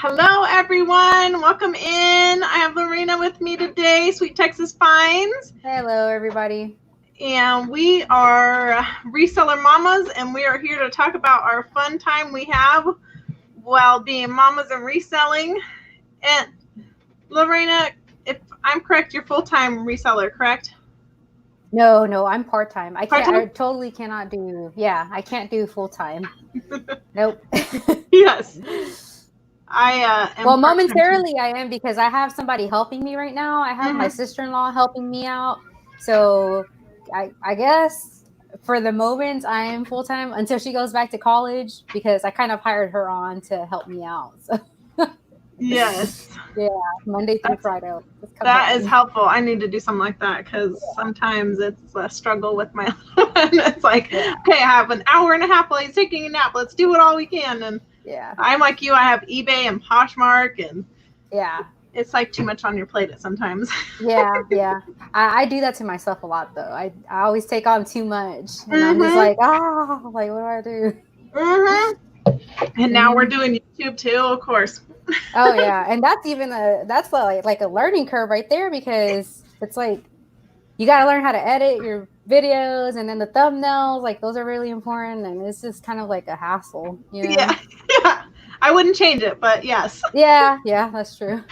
Hello, everyone. Welcome in. I have Lorena with me today, Sweet Texas Finds. Hello, everybody. And we are reseller mamas, and we are here to talk about our fun time we have while being mamas and reselling. And Lorena, if I'm correct, you're full-time reseller, correct? No, I'm part-time. I totally cannot do, I can't do full-time. Nope. Yes. I am. Well, momentarily I am because I have somebody helping me right now. I have my sister-in-law helping me out. So I guess for the moment I am full-time until she goes back to college because I kind of hired her on to help me out. So. Yes. Yeah, Monday through Friday. That is helpful. I need to do something like that because sometimes it's a struggle with my it's like, okay, I have an hour and a half while he's taking a nap. Let's do it all we can. And I'm like you. I have eBay and Poshmark, and it's like too much on your plate at sometimes. I do that to myself a lot, though. I always take on too much, and I'm just like, what do I do? And now we're doing YouTube too, of course. Oh yeah, and that's even that's like a learning curve right there because it's like you got to learn how to edit your videos, and then the thumbnails, like those are really important, and it's just kind of like a hassle, you know? Yeah. I wouldn't change it, but yes. Yeah, that's true.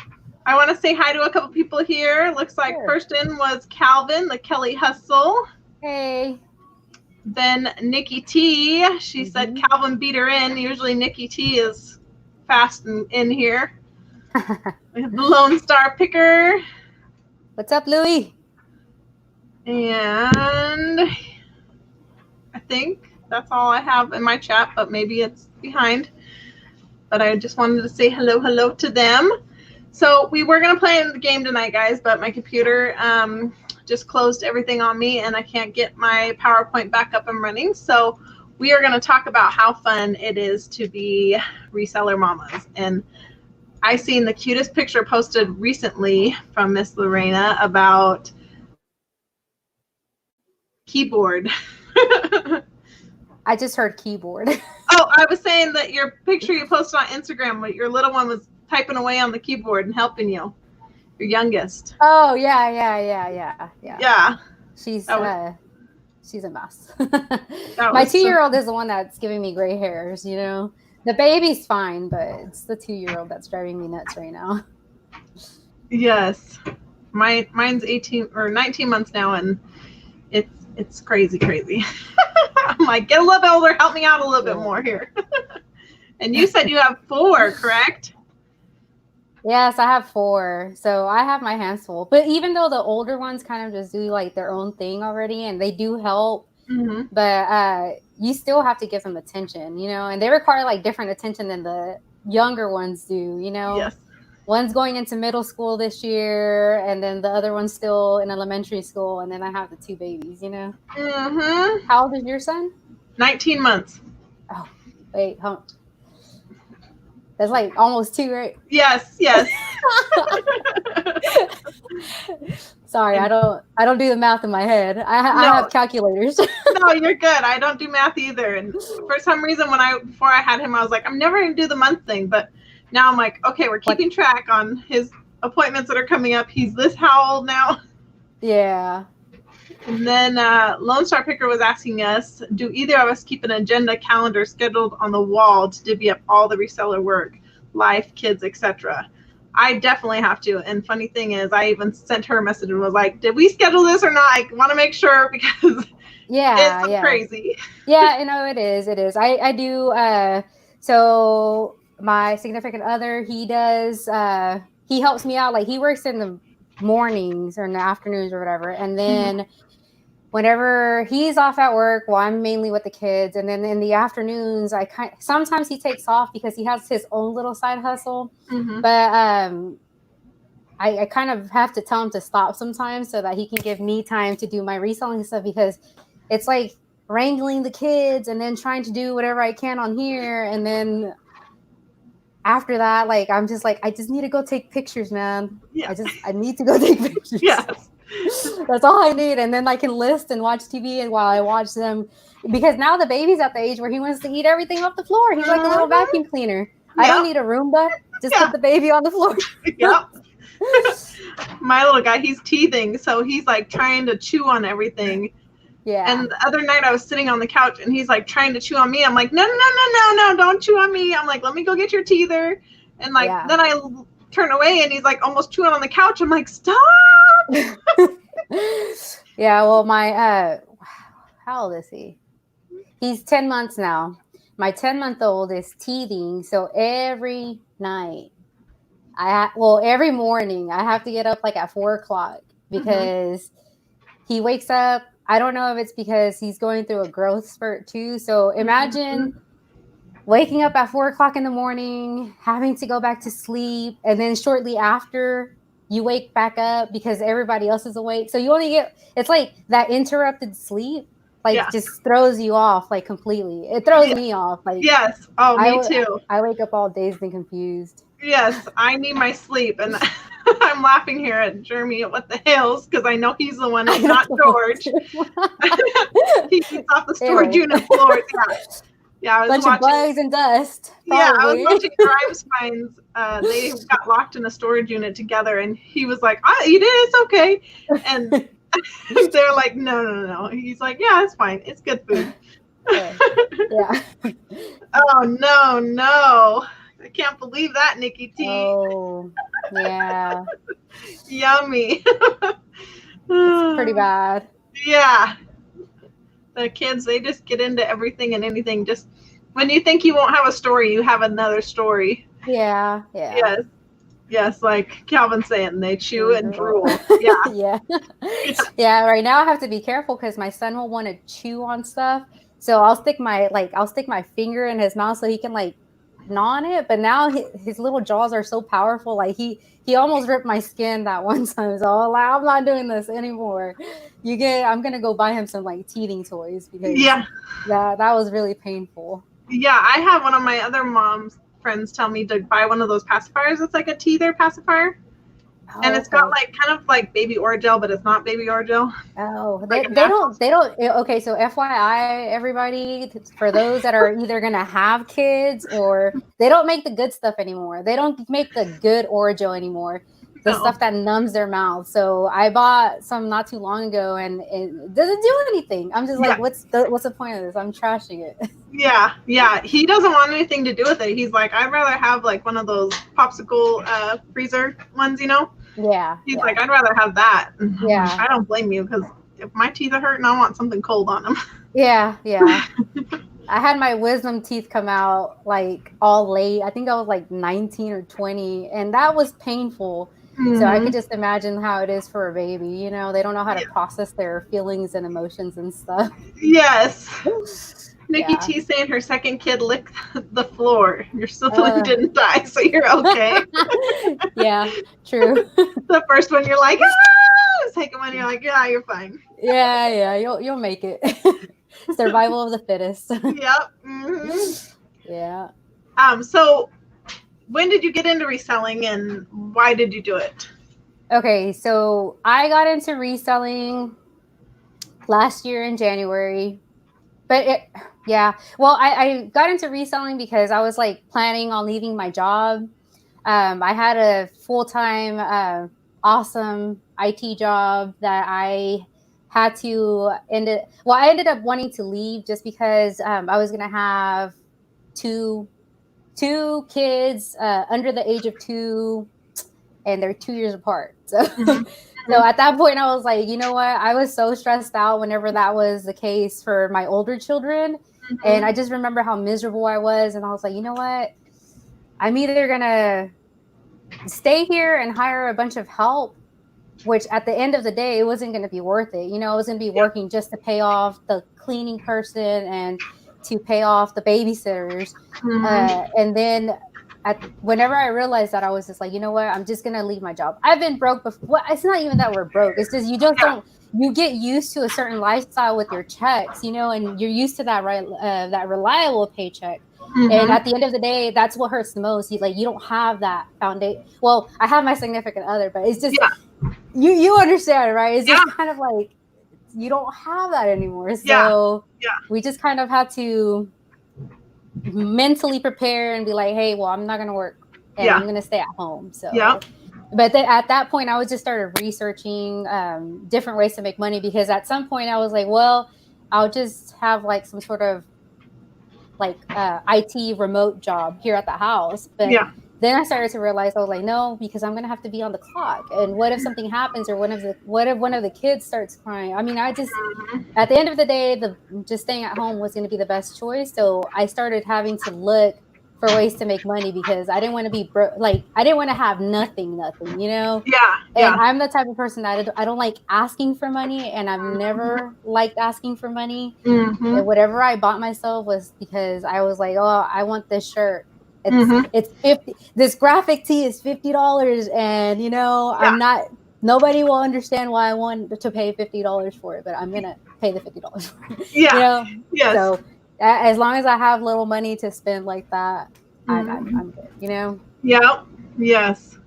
I want to say hi to a couple people here. Looks like first in was Calvin, the Kelly Hustle. Hey. Then Nikki T. She said Calvin beat her in. Usually Nikki T is fast in here. We have the Lone Star Picker. What's up, Louie? And I think that's all I have in my chat, but maybe it's behind. But I just wanted to say hello to them. So we were going to play the game tonight, guys, but my computer just closed everything on me, and I can't get my PowerPoint back up and running. So we are going to talk about how fun it is to be reseller mamas. And I seen the cutest picture posted recently from Miss Lorena about keyboard. I just heard keyboard. Oh, I was saying that your picture you posted on Instagram, your little one was typing away on the keyboard and helping you. Your youngest. Oh, yeah. Yeah. She's a mess. My 2-year-old is the one that's giving me gray hairs, you know. The baby's fine, but it's the 2-year-old that's driving me nuts right now. Yes. Mine's 18 or 19 months now, and it's crazy. I'm like, get a little bit older, help me out a little bit more here. And you said you have 4, correct? Yes, I have 4. So I have my hands full. But even though the older ones kind of just do like their own thing already, and they do help, but you still have to give them attention, you know, and they require like different attention than the younger ones do, you know. Yes. One's going into middle school this year, and then the other one's still in elementary school, and then I have the 2 babies, you know. How old is your son? 19 months. Oh, wait, that's like almost 2, right? Yes. Sorry, I don't do the math in my head. I have calculators. No, you're good. I don't do math either. And for some reason, before I had him, I was like, I'm never going to do the month thing. But now I'm like, okay, we're keeping track on his appointments that are coming up. He's how old now? Yeah. And then Lone Star Picker was asking us, do either of us keep an agenda calendar scheduled on the wall to divvy up all the reseller work, life, kids, etc.? I definitely have to. And funny thing is, I even sent her a message and was like, did we schedule this or not? I want to make sure because it's crazy. Yeah, you know, it is. I do. So my significant other, he does, he helps me out. Like he works in the mornings or in the afternoons or whatever. And then whenever he's off at work, well, I'm mainly with the kids. And then in the afternoons, sometimes he takes off because he has his own little side hustle. But I kind of have to tell him to stop sometimes so that he can give me time to do my reselling stuff, because it's like wrangling the kids and then trying to do whatever I can on here. And then after that, like, I'm just like, I just need to go take pictures, man. Yeah. I need to go take pictures. Yes. That's all I need. And then I can list and watch TV, and while I watch them, because now the baby's at the age where he wants to eat everything off the floor. He's like a little vacuum cleaner. I don't need a Roomba. Just put the baby on the floor. Yep. My little guy, he's teething, so he's like trying to chew on everything. Yeah. And the other night I was sitting on the couch and he's like trying to chew on me. I'm like, no, don't chew on me. I'm like, let me go get your teether. And like, then I turn away and he's like almost chewing on the couch. I'm like, stop. Yeah. Well, my, how old is he? He's 10 months now. My 10-month-old is teething. So every night, every morning I have to get up like at 4:00 because he wakes up. I don't know if it's because he's going through a growth spurt too. So imagine waking up at 4:00 in the morning, having to go back to sleep. And then shortly after you wake back up because everybody else is awake. So you only get, it's like that interrupted sleep, like just throws you off like completely. It throws me off. Like, yes. Oh, me too. I wake up all dazed and confused. Yes. I need my sleep. And I'm laughing here at Jeremy at what the hell's because I know he's the one and not George. He eats off the storage unit floor. Yeah, I was bunch of bugs and dust. Probably. Yeah, I was watching Grimes Finds. They got locked in a storage unit together, and he was like, "You did, it's okay." And they're like, "No." He's like, "Yeah, it's fine. It's good food." Yeah. Oh no! I can't believe that, Nikki T. Oh, yeah. Yummy. It's pretty bad. Yeah. The kids, they just get into everything and anything. Just when you think you won't have a story, you have another story. Yeah. Yes, like Calvin's saying, they chew and drool. Yeah. Yeah, right now I have to be careful because my son will want to chew on stuff. So I'll stick my finger in his mouth so he can like gnaw on it. But now his little jaws are so powerful. Like he almost ripped my skin that one time. So I'm not doing this anymore. I'm gonna go buy him some like teething toys because that was really painful. Yeah, I have one of my other mom's friends tell me to buy one of those pacifiers. It's like a teether pacifier. Oh, and it's got like kind of like baby Orajel, but it's not baby Orajel. Oh, they don't. Okay, so FYI, everybody, for those that are either gonna have kids or they don't make the good stuff anymore. They don't make the good Orajel anymore. The stuff that numbs their mouth. So I bought some not too long ago, and it doesn't do anything. I'm just like, what's the point of this? I'm trashing it. Yeah. He doesn't want anything to do with it. He's like, I'd rather have like one of those popsicle freezer ones, you know? Yeah. He's like, I'd rather have that. Yeah. I don't blame you because if my teeth are hurting, I want something cold on them. Yeah. I had my wisdom teeth come out like all late. I think I was like 19 or 20, and that was painful. So I could just imagine how it is for a baby. You know, they don't know how to process their feelings and emotions and stuff. Yes. Nikki T saying her second kid licked the floor. Your sibling didn't die, so you're okay. Yeah, true. The first one, you're like, ah! The second one, you're like, yeah, you're fine. Yeah, you'll make it. Survival of the fittest. Yep. Mm-hmm. Yeah. So when did you get into reselling and why did you do it? Okay, so I got into reselling last year in January. But I got into reselling because I was like planning on leaving my job. I had a full-time, awesome IT job that I had to I ended up wanting to leave just because I was going to have two kids under the age of 2, and they're 2 years apart. So, so at that point, I was like, you know what? I was so stressed out whenever that was the case for my older children. And I just remember how miserable I was. And I was like, you know what? I'm either going to stay here and hire a bunch of help, which at the end of the day, it wasn't going to be worth it. You know, I was going to be working just to pay off the cleaning person and to pay off the babysitters. And then whenever I realized that, I was just like, you know what? I'm just going to leave my job. I've been broke before. Well, it's not even that we're broke. It's just you just don't. You get used to a certain lifestyle with your checks, you know, and you're used to that that reliable paycheck. And at the end of the day, that's what hurts the most. You don't have that foundation. Well, I have my significant other, but it's just you understand, right? It's just kind of like you don't have that anymore. So we just kind of had to mentally prepare and be like, hey, well, I'm not going to work and I'm going to stay at home. So, yeah. But then at that point, I was just started researching different ways to make money, because at some point I was like, well, I'll just have like some sort of like IT remote job here at the house. But Yeah. then I started to realize, I was like, no, because I'm going to have to be on the clock. And what if something happens, or what if one of the kids starts crying? I mean, at the end of the day, just staying at home was going to be the best choice. So I started having to look for ways to make money, because I didn't want to be broke. Like, I didn't want to have nothing, you know? Yeah. And Yeah. I'm the type of person that I don't like asking for money, and I've never liked asking for money. Mm-hmm. And whatever I bought myself was because I was like, oh, I want this shirt. It's 50. This graphic tee is $50, and you know, Yeah. nobody will understand why I want to pay $50 for it, but I'm gonna pay the $50 for it. Yeah. You know? Yes. So as long as I have little money to spend like that, Mm-hmm. I'm good, you know? Yeah. Yes.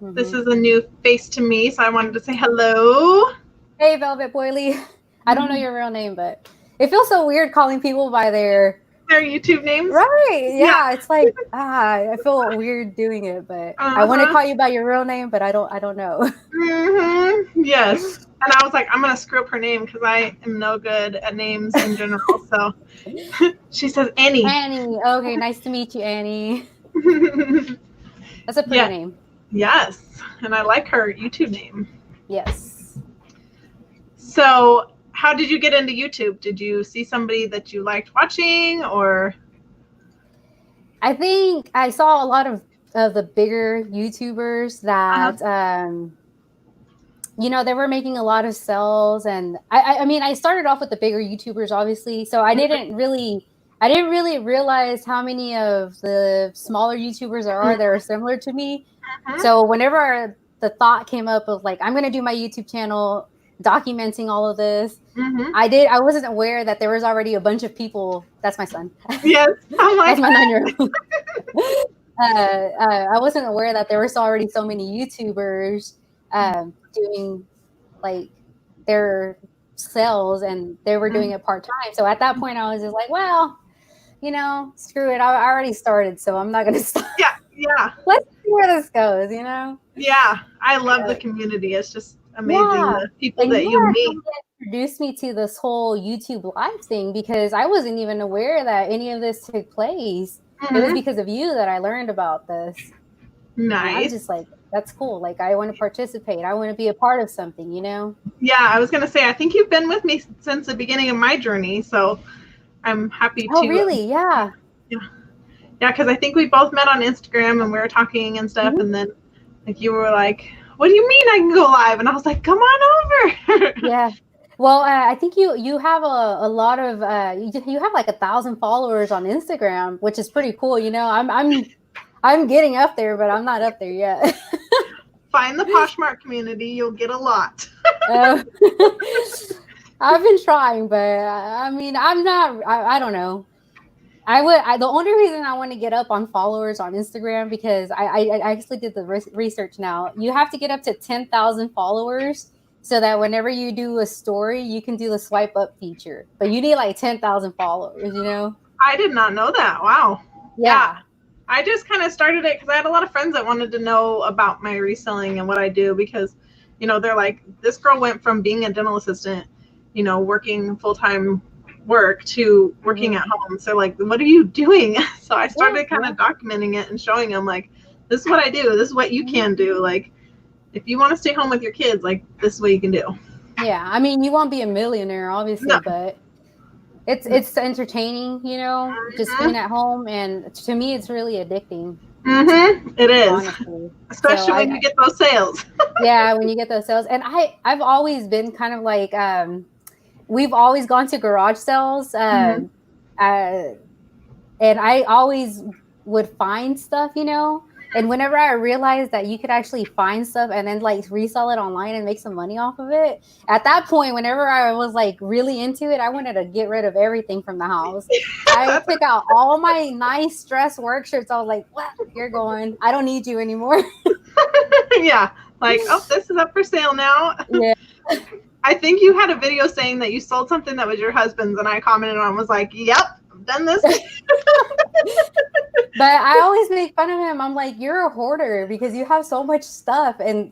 Mm-hmm. This is a new face to me, so I wanted to say hello. Hey, Velvet Boily. I don't know your real name, but it feels so weird calling people by their YouTube names. Right. Yeah. It's like, I feel weird doing it, but I want to call you by your real name, but I don't know. Mm-hmm. Yes. And I was like, I'm going to screw up her name because I am no good at names in general. So she says Annie. Annie. Okay. Nice to meet you, Annie. That's a pretty name. Yes. And I like her YouTube name. Yes. So how did you get into YouTube? Did you see somebody that you liked watching, or? I think I saw a lot of the bigger YouTubers that, you know, they were making a lot of sales. And I mean, I started off with the bigger YouTubers, obviously. So I didn't really realize how many of the smaller YouTubers there are that are similar to me. So whenever the thought came up of like, I'm going to do my YouTube channel documenting all of this, I wasn't aware that there was already a bunch of people. That's my son. Yes. That's my 9-year-old. I wasn't aware that there was already so many YouTubers doing like their sales, and they were doing it part-time. So at that point I was just like, well, you know, screw it. I already started, so I'm not going to stop. Yeah. Let's see where this goes, you know? Yeah. I love the community. It's just amazing. The people that you meet. Introduced me to this whole YouTube live thing, because I wasn't even aware that any of this took place. It was because of you that I learned about this. Nice. I was just like, that's cool. Like, I want to participate. I want to be a part of something, you know? Yeah, I was going to say, I think you've been with me since the beginning of my journey, so I'm happy to. Oh, really? Yeah. Yeah, because I think we both met on Instagram, and we were talking and stuff, and then like you were like, what do you mean I can go live? And I was like, come on over. Yeah. Well, I think you have a lot of you have like 1,000 followers on Instagram, which is pretty cool. You know, I'm getting up there, but I'm not up there yet. Find the Poshmark community; you'll get a lot. I've been trying, but I mean, I'm not. I don't know. The only reason I want to get up on followers on Instagram, because I actually did the research now. You have to get up to 10,000 followers, so that whenever you do a story, you can do the swipe up feature. But you need like 10,000 followers, you know? I did not know that. Wow. Yeah. I just kind of started it because I had a lot of friends that wanted to know about my reselling and what I do, because, you know, they're like, this girl went from being a dental assistant, you know, working full-time work to working at home. So like, what are you doing? So I started kind of documenting it and showing them like, this is what I do. This is what you can do. Like, if you want to stay home with your kids, like, this is what you can do. Yeah. I mean, you won't be a millionaire, obviously, but it's entertaining, you know, just being at home. And to me, it's really addicting. It is. Honestly. Especially when you get those sales. Yeah, when you get those sales. And I've always been kind of like, we've always gone to garage sales. And I always would find stuff, you know. And whenever I realized that you could actually find stuff and then like resell it online and make some money off of it, at that point, whenever I was like really into it, I wanted to get rid of everything from the house. I took out all my nice dress work shirts. I was like, what? You're going. I don't need you anymore. Yeah. Like, oh, this is up for sale now. Yeah. I think you had a video saying that you sold something that was your husband's, and I commented on, was like, yep, I've done this. But I always make fun of him. I'm like, you're a hoarder because you have so much stuff. And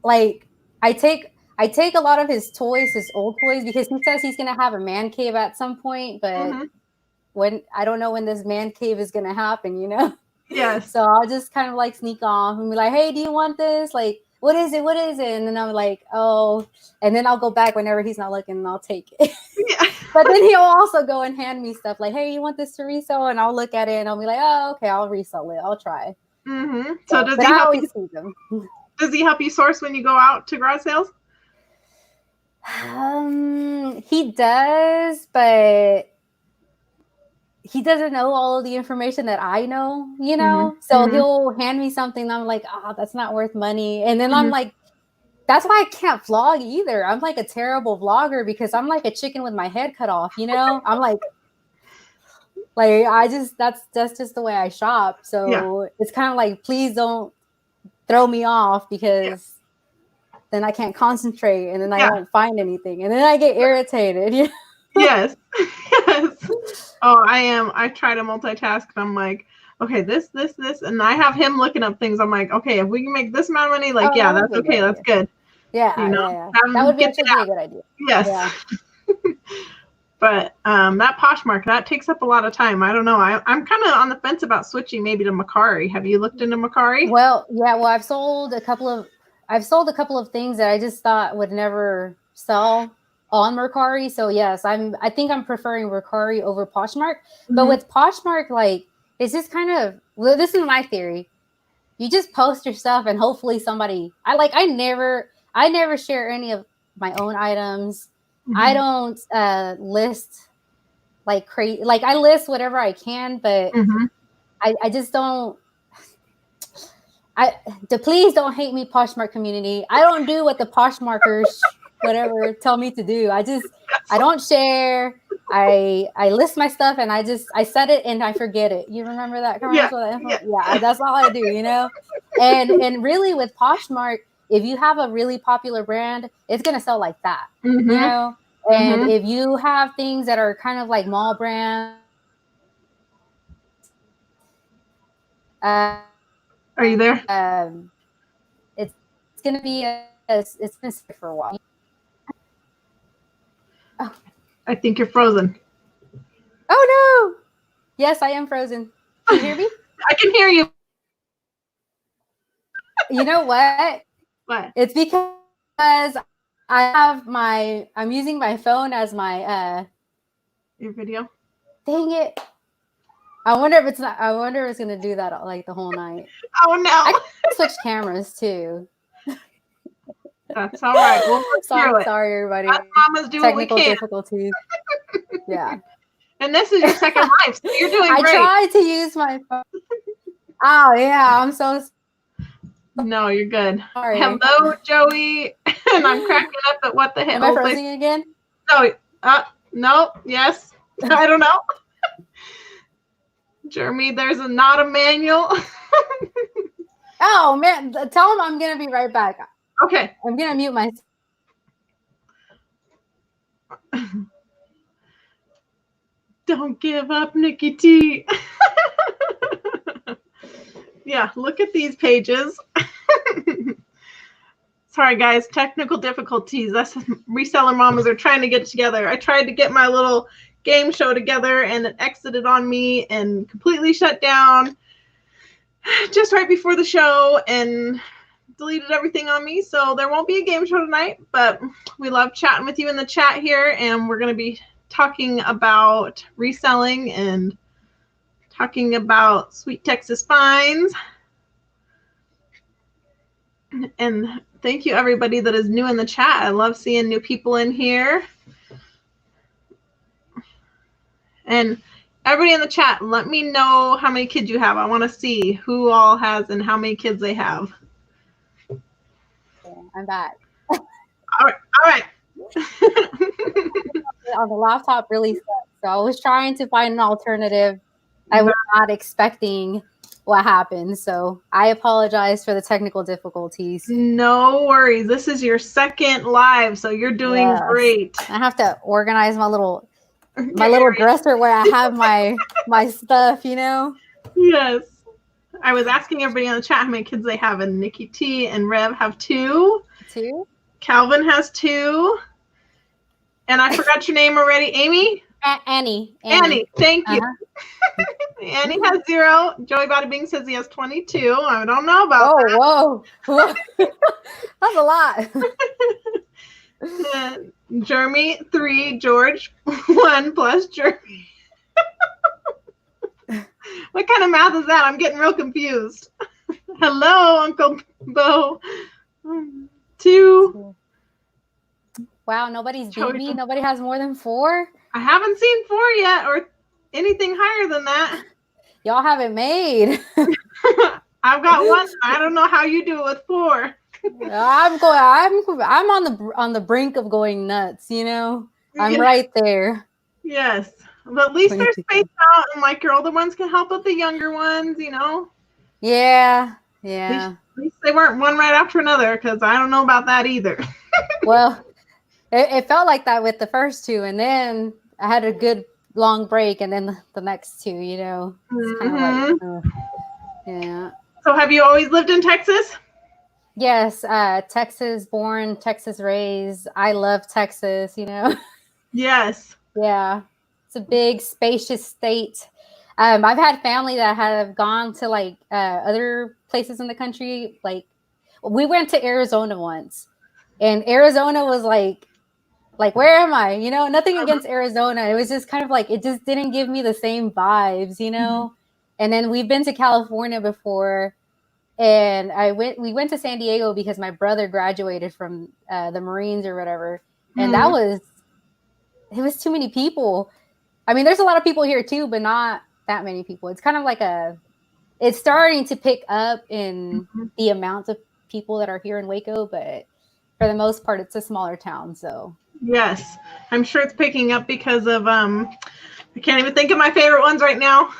like, I take a lot of his toys, his old toys, because he says he's gonna have a man cave at some point. But when I don't know when this man cave is gonna happen, you know. Yes. So I'll just kind of like sneak off and be like, hey, do you want this? Like, what is it? What is it? And then I'm like, oh, and then I'll go back whenever he's not looking and I'll take it. Yeah. But then he'll also go and hand me stuff like, hey, you want this to resell? And I'll look at it and I'll be like, oh, okay, I'll resell it. I'll try. So does he help you see them? Does he help you source when you go out to garage sales? He does, but he doesn't know all of the information that I know, you know? So he'll hand me something and I'm like, that's not worth money. And then I'm like, that's why I can't vlog either. I'm like a terrible vlogger because I'm like a chicken with my head cut off, you know? I'm like that's just the way I shop. So it's kind of like, please don't throw me off because then I can't concentrate and then I won't find anything. And then I get irritated. You know? Yes. Oh, I try to multitask and I'm like, okay, this. And I have him looking up things. I'm like, okay, if we can make this amount of money, like, that's okay. That's good. Yeah. You know, that would actually be a good idea. Yes. Yeah. But that Poshmark, that takes up a lot of time. I don't know. I'm kind of on the fence about switching maybe to Mercari. Have you looked into Mercari? Well, yeah. Well, I've sold a couple of things that I just thought would never sell on Mercari. So yes, I think I'm preferring Mercari over Poshmark. But with Poshmark, like, it's just kind of, well, this is my theory. You just post your stuff and hopefully somebody, I never share any of my own items. I don't list like crazy. Like, I list whatever I can, but I just don't. Please don't hate me, Poshmark community. I don't do what the Poshmarkers whatever tell me to do. I don't share. I list my stuff and I set it and I forget it. You remember that commercial? Yeah, that's all I do, you know. And really with Poshmark, if you have a really popular brand, it's gonna sell like that, you know. And if you have things that are kind of like mall brands, are you there? It's gonna be it's gonna stay for a while. Oh, I think you're frozen. Oh no! Yes, I am frozen. Can you hear me? I can hear you. You know what? What? It's because I'm using my phone as my your video. Dang it. I wonder if it's gonna do that like the whole night. Oh no. I can switch cameras too. That's all right. We'll sorry everybody. Mama's doing technical difficulties. Yeah. And this is your second life, so you're doing great. I tried to use my phone. Oh yeah, I'm so No, you're good. Sorry. Hello, Joey. And I'm cracking up at what the hell. Am I frozen again? No. No. Yes. I don't know. Jeremy, there's not a manual. Oh man, tell him I'm gonna be right back. Okay. I'm gonna mute myself. Don't give up, Nikki T. Yeah, look at these pages. Sorry, guys, technical difficulties. That's reseller mamas are trying to get together. I tried to get my little game show together and it exited on me and completely shut down just right before the show and deleted everything on me. So there won't be a game show tonight, but we love chatting with you in the chat here. And we're going to be talking about reselling and talking about Sweet Texas Finds. And thank you everybody that is new in the chat. I love seeing new people in here. And everybody in the chat, let me know how many kids you have. I want to see who all has and how many kids they have. Okay, I'm back. All right. On the laptop really sucks. So I was trying to find an alternative. I was not expecting what happened. So I apologize for the technical difficulties. No worries. This is your second live, so you're doing great. I have to organize my little dresser where I have my stuff, you know. Yes. I was asking everybody on the chat how many kids they have, and Nikki T and Rev have 2. 2? Calvin has 2. And I forgot your name already. Amy? Annie. Annie. Thank you. Uh-huh. Annie has 0. Joey Bada Bing says he has 22. I don't know about that. Whoa. That's a lot. Jeremy 3. George 1 plus Jeremy. What kind of math is that? I'm getting real confused. Hello, Uncle Bo. 2. Wow, nobody's beat me. Nobody has more than 4. I haven't seen 4 yet, or anything higher than that. Y'all haven't made. I've got 1. I don't know how you do it with 4. I'm on the brink of going nuts. You know, I'm right there. Yes, but at least they're spaced out, and like your older ones can help with the younger ones. You know. Yeah. At least they weren't one right after another, because I don't know about that either. Well, it felt like that with the first 2, and then I had a good long break, and then the next 2. You know, it's kind of like, yeah. So, have you always lived in Texas? Yes, Texas born, Texas raised. I love Texas. You know. Yes. Yeah, it's a big, spacious state. I've had family that have gone to like other places in the country. Like we went to Arizona once, and Arizona was like where am I? You know, nothing against Arizona. It was just kind of like it just didn't give me the same vibes, you know. And then we've been to California before, and we went to San Diego because my brother graduated from the Marines or whatever, and it was too many people. I mean, there's a lot of people here too, but not that many people. It's kind of like it's starting to pick up in the amount of people that are here in Waco, but for the most part, it's a smaller town. So yes, I'm sure it's picking up because of I can't even think of my favorite ones right now.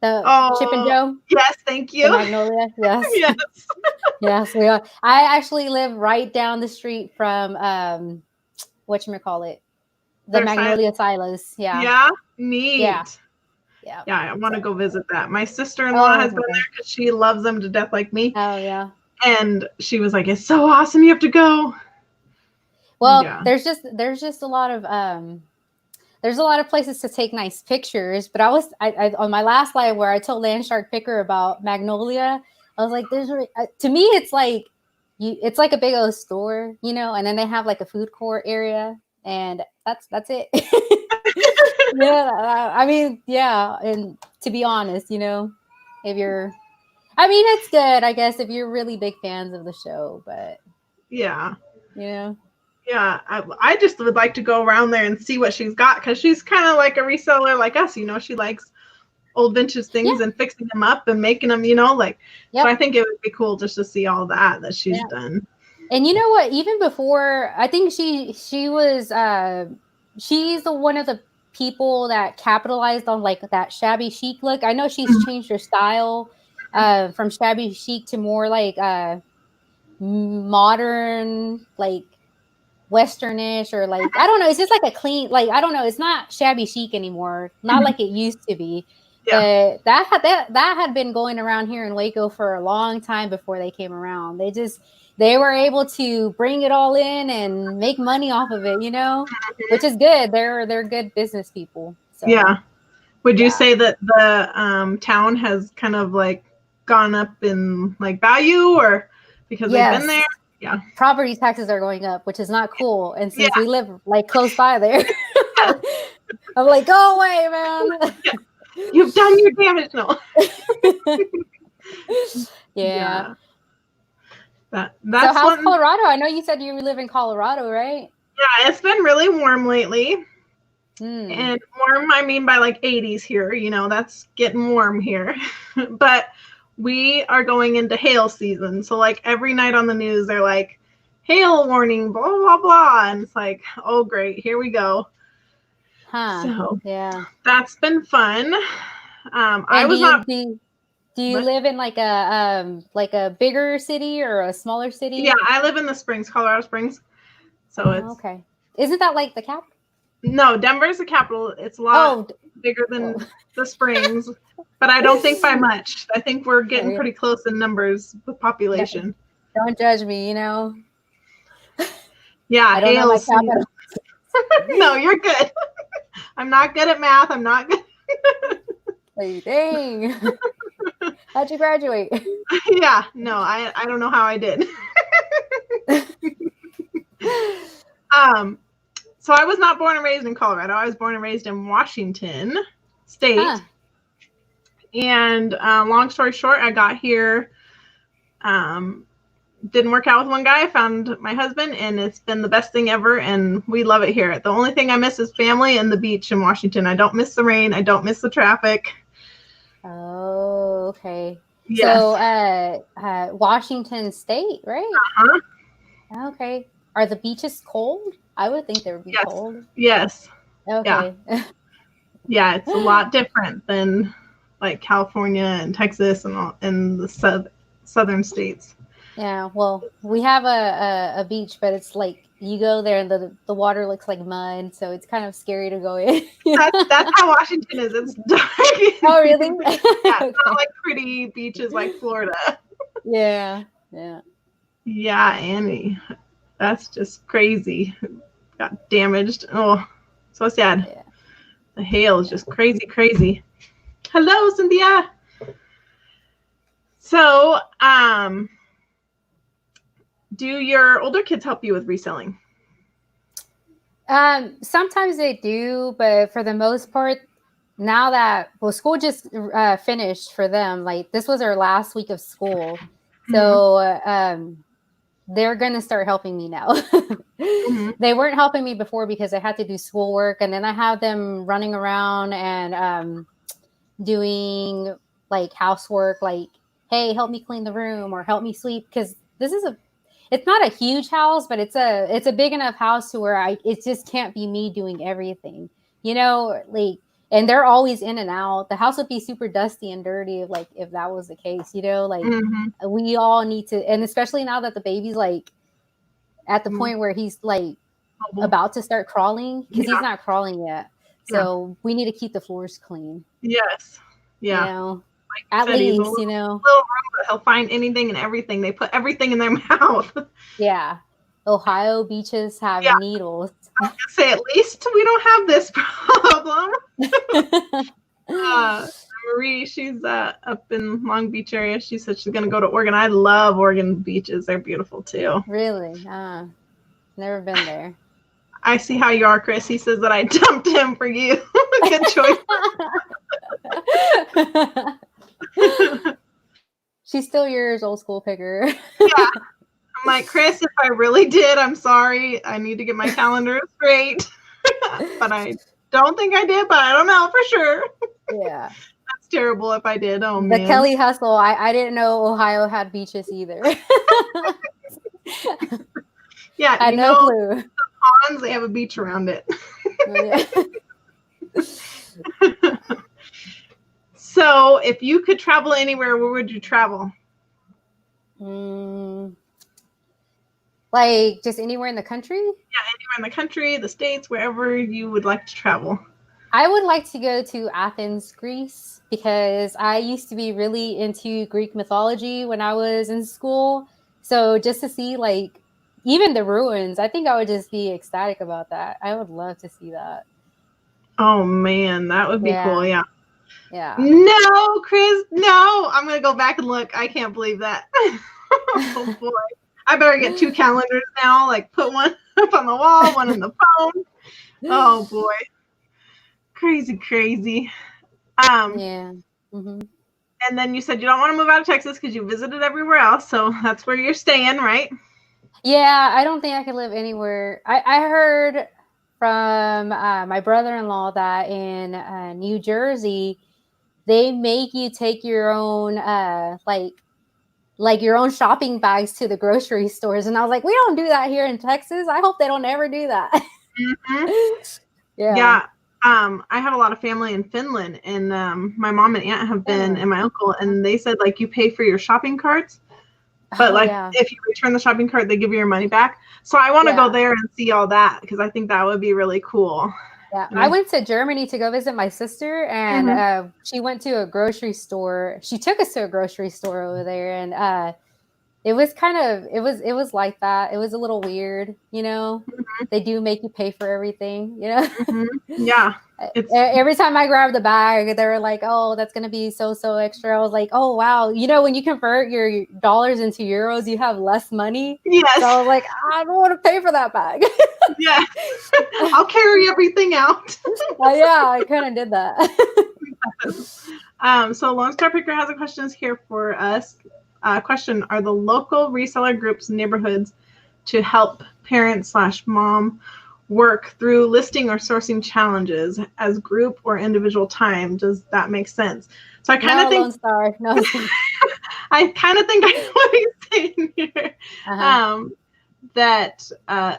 Chip and Joe. Yes, thank you. The Magnolia. Yes. Yes. Yes, we are. I actually live right down the street from whatchamacallit, the Magnolia Silos. Yeah. Yeah. Neat. Yeah. Yeah, I want to go visit that. My sister-in-law has been there because she loves them to death like me. Oh, yeah. And she was like, it's so awesome. You have to go. Well, there's just a lot of there's a lot of places to take nice pictures. But I on my last live where I told Landshark Picker about Magnolia, I was like, to me, it's like a big old store, you know, and then they have like a food court area, and that's it. Yeah, I mean, yeah, and to be honest, you know, it's good, I guess, if you're really big fans of the show, but yeah, you know, yeah, I just would like to go around there and see what she's got, because she's kind of like a reseller like us, you know. She likes old vintage things and fixing them up and making them, you know, like. So I think it would be cool just to see all that she's done. And you know what? Even before, I think she was she's one of the people that capitalized on like that shabby chic look. I know she's changed her style from shabby chic to more like modern, like Westernish, or like, I don't know. It's just like a clean, like, I don't know. It's not shabby chic anymore. Not like it used to be. But that had been going around here in Waco for a long time before they came around. They were able to bring it all in and make money off of it, you know, which is good. They're good business people. So, yeah. Would you say that the town has kind of like gone up in like value, or because they've been there? Yeah. Property taxes are going up, which is not cool. And since we live like close by there, I'm like, go away, man. You've done your damage. No. Yeah. That's so how's Colorado? I know you said you live in Colorado, right? Yeah, it's been really warm lately. And warm, I mean by like 80s here, you know, that's getting warm here. But we are going into hail season. So like every night on the news, they're like, hail warning, blah, blah, blah. And it's like, oh, great, here we go. So yeah, that's been fun. Do you live in like a bigger city or a smaller city? Yeah, I live in the Springs, Colorado Springs. So it's okay. Isn't that like the capital? No, Denver's the capital. It's a lot. bigger Whoa. than the Springs, but I don't think by much. I think we're getting pretty close in numbers with population. Don't judge me, you know. Yeah, I don't know my Hales. capital. No, you're good. I'm not good at math. I'm not good. Like, dang. How'd you graduate? Yeah, no, I don't know how I did. So I was not born and raised in Colorado. I was born and raised in Washington State. Huh. And long story short, I got here. Didn't work out with one guy. I found my husband, and it's been the best thing ever. And we love it here. The only thing I miss is family and the beach in Washington. I don't miss the rain. I don't miss the traffic. Oh, okay. Yes. So, Washington State, right? Uh-huh. Okay. Are the beaches cold? I would think they would be Yes. cold. Yes. Okay. Yeah, it's a lot different than like California and Texas and all, and the southern states. Yeah. Well, we have a beach, but it's like you go there and the water looks like mud, so it's kind of scary to go in. That's how Washington is. It's dark. Oh, really? Yeah, Okay. it's not like pretty beaches like Florida. Yeah. Yeah. Yeah, Annie. That's just crazy. Got damaged. Oh, so sad. Yeah. The hail is just crazy. Hello, Cynthia. So, do your older kids help you with reselling? Sometimes they do, but for the most part, now that school just finished for them, like this was our last week of school, so they're gonna start helping me now. They weren't helping me before because I had to do schoolwork, and then I have them running around and doing like housework, like, hey, help me clean the room or help me sweep, because it's not a huge house, but it's a big enough house to where it just can't be me doing everything, you know, like, and they're always in and out. The house would be super dusty and dirty if that was the case, you know, like we all need to, and especially now that the baby's like at the point where he's like about to start crawling, because he's not crawling yet. So we need to keep the floors clean. Yes. Yeah. You know, like at least, you know. He'll find anything and everything. They put everything in their mouth. Yeah. Ohio beaches have needles. I was gonna say, at least we don't have this problem. Marie, she's up in Long Beach area. She said she's gonna go to Oregon. I love Oregon beaches. They're beautiful too. Really? Never been there. I see how you are, Chris. He says that I dumped him for you. Good choice. She's still yours, old school picker. Yeah. I'm like, Chris, if I really did, I'm sorry. I need to get my calendar straight. But I don't think I did, but I don't know for sure. Yeah. That's terrible if I did. Oh, man. The Kelly hustle. I didn't know Ohio had beaches either. Yeah. I had no clue. The ponds, they have a beach around it. So if you could travel anywhere, where would you travel? Like just anywhere in the country? Yeah, anywhere in the country, the States, wherever you would like to travel. I would like to go to Athens, Greece, because I used to be really into Greek mythology when I was in school. So just to see like even the ruins, I think I would just be ecstatic about that. I would love to see that. Oh man, that would be cool. Yeah. Yeah. No, Chris, no. I'm going to go back and look. I can't believe that. Oh boy. I better get 2 calendars now, like put one up on the wall, one in the phone. Oh boy. Crazy. Yeah. Mm-hmm. And then you said you don't want to move out of Texas because you visited everywhere else. So that's where you're staying, right? Yeah, I don't think I could live anywhere. I heard from my brother-in-law that in New Jersey, they make you take your own like your own shopping bags to the grocery stores. And I was like, we don't do that here in Texas. I hope they don't ever do that. Yeah. I have a lot of family in Finland, and my mom and aunt have been, and my uncle, and they said like you pay for your shopping carts, but if you return the shopping cart, they give you your money back. So I want to go there and see all that because I think that would be really cool. Yeah, I Nice. went to Germany to go visit my sister, and she went to a grocery store. She took us to a grocery store over there, and it was it was like that. It was a little weird, you know. They do make you pay for everything, you know. Yeah. It's Every time I grabbed the bag, they were like, "Oh, that's gonna be so extra." I was like, "Oh wow!" You know, when you convert your dollars into euros, you have less money. yes. So I was like, "I don't want to pay for that bag." Yeah. I'll carry everything out. Yeah, I kind of did that. So Lone Star Picker has a question here for us. Question: are the local reseller groups neighborhoods to help parents / mom work through listing or sourcing challenges as group or individual time? Does that make sense? So I kind of think Lone Star. No. I kind of think I know what he's saying here. That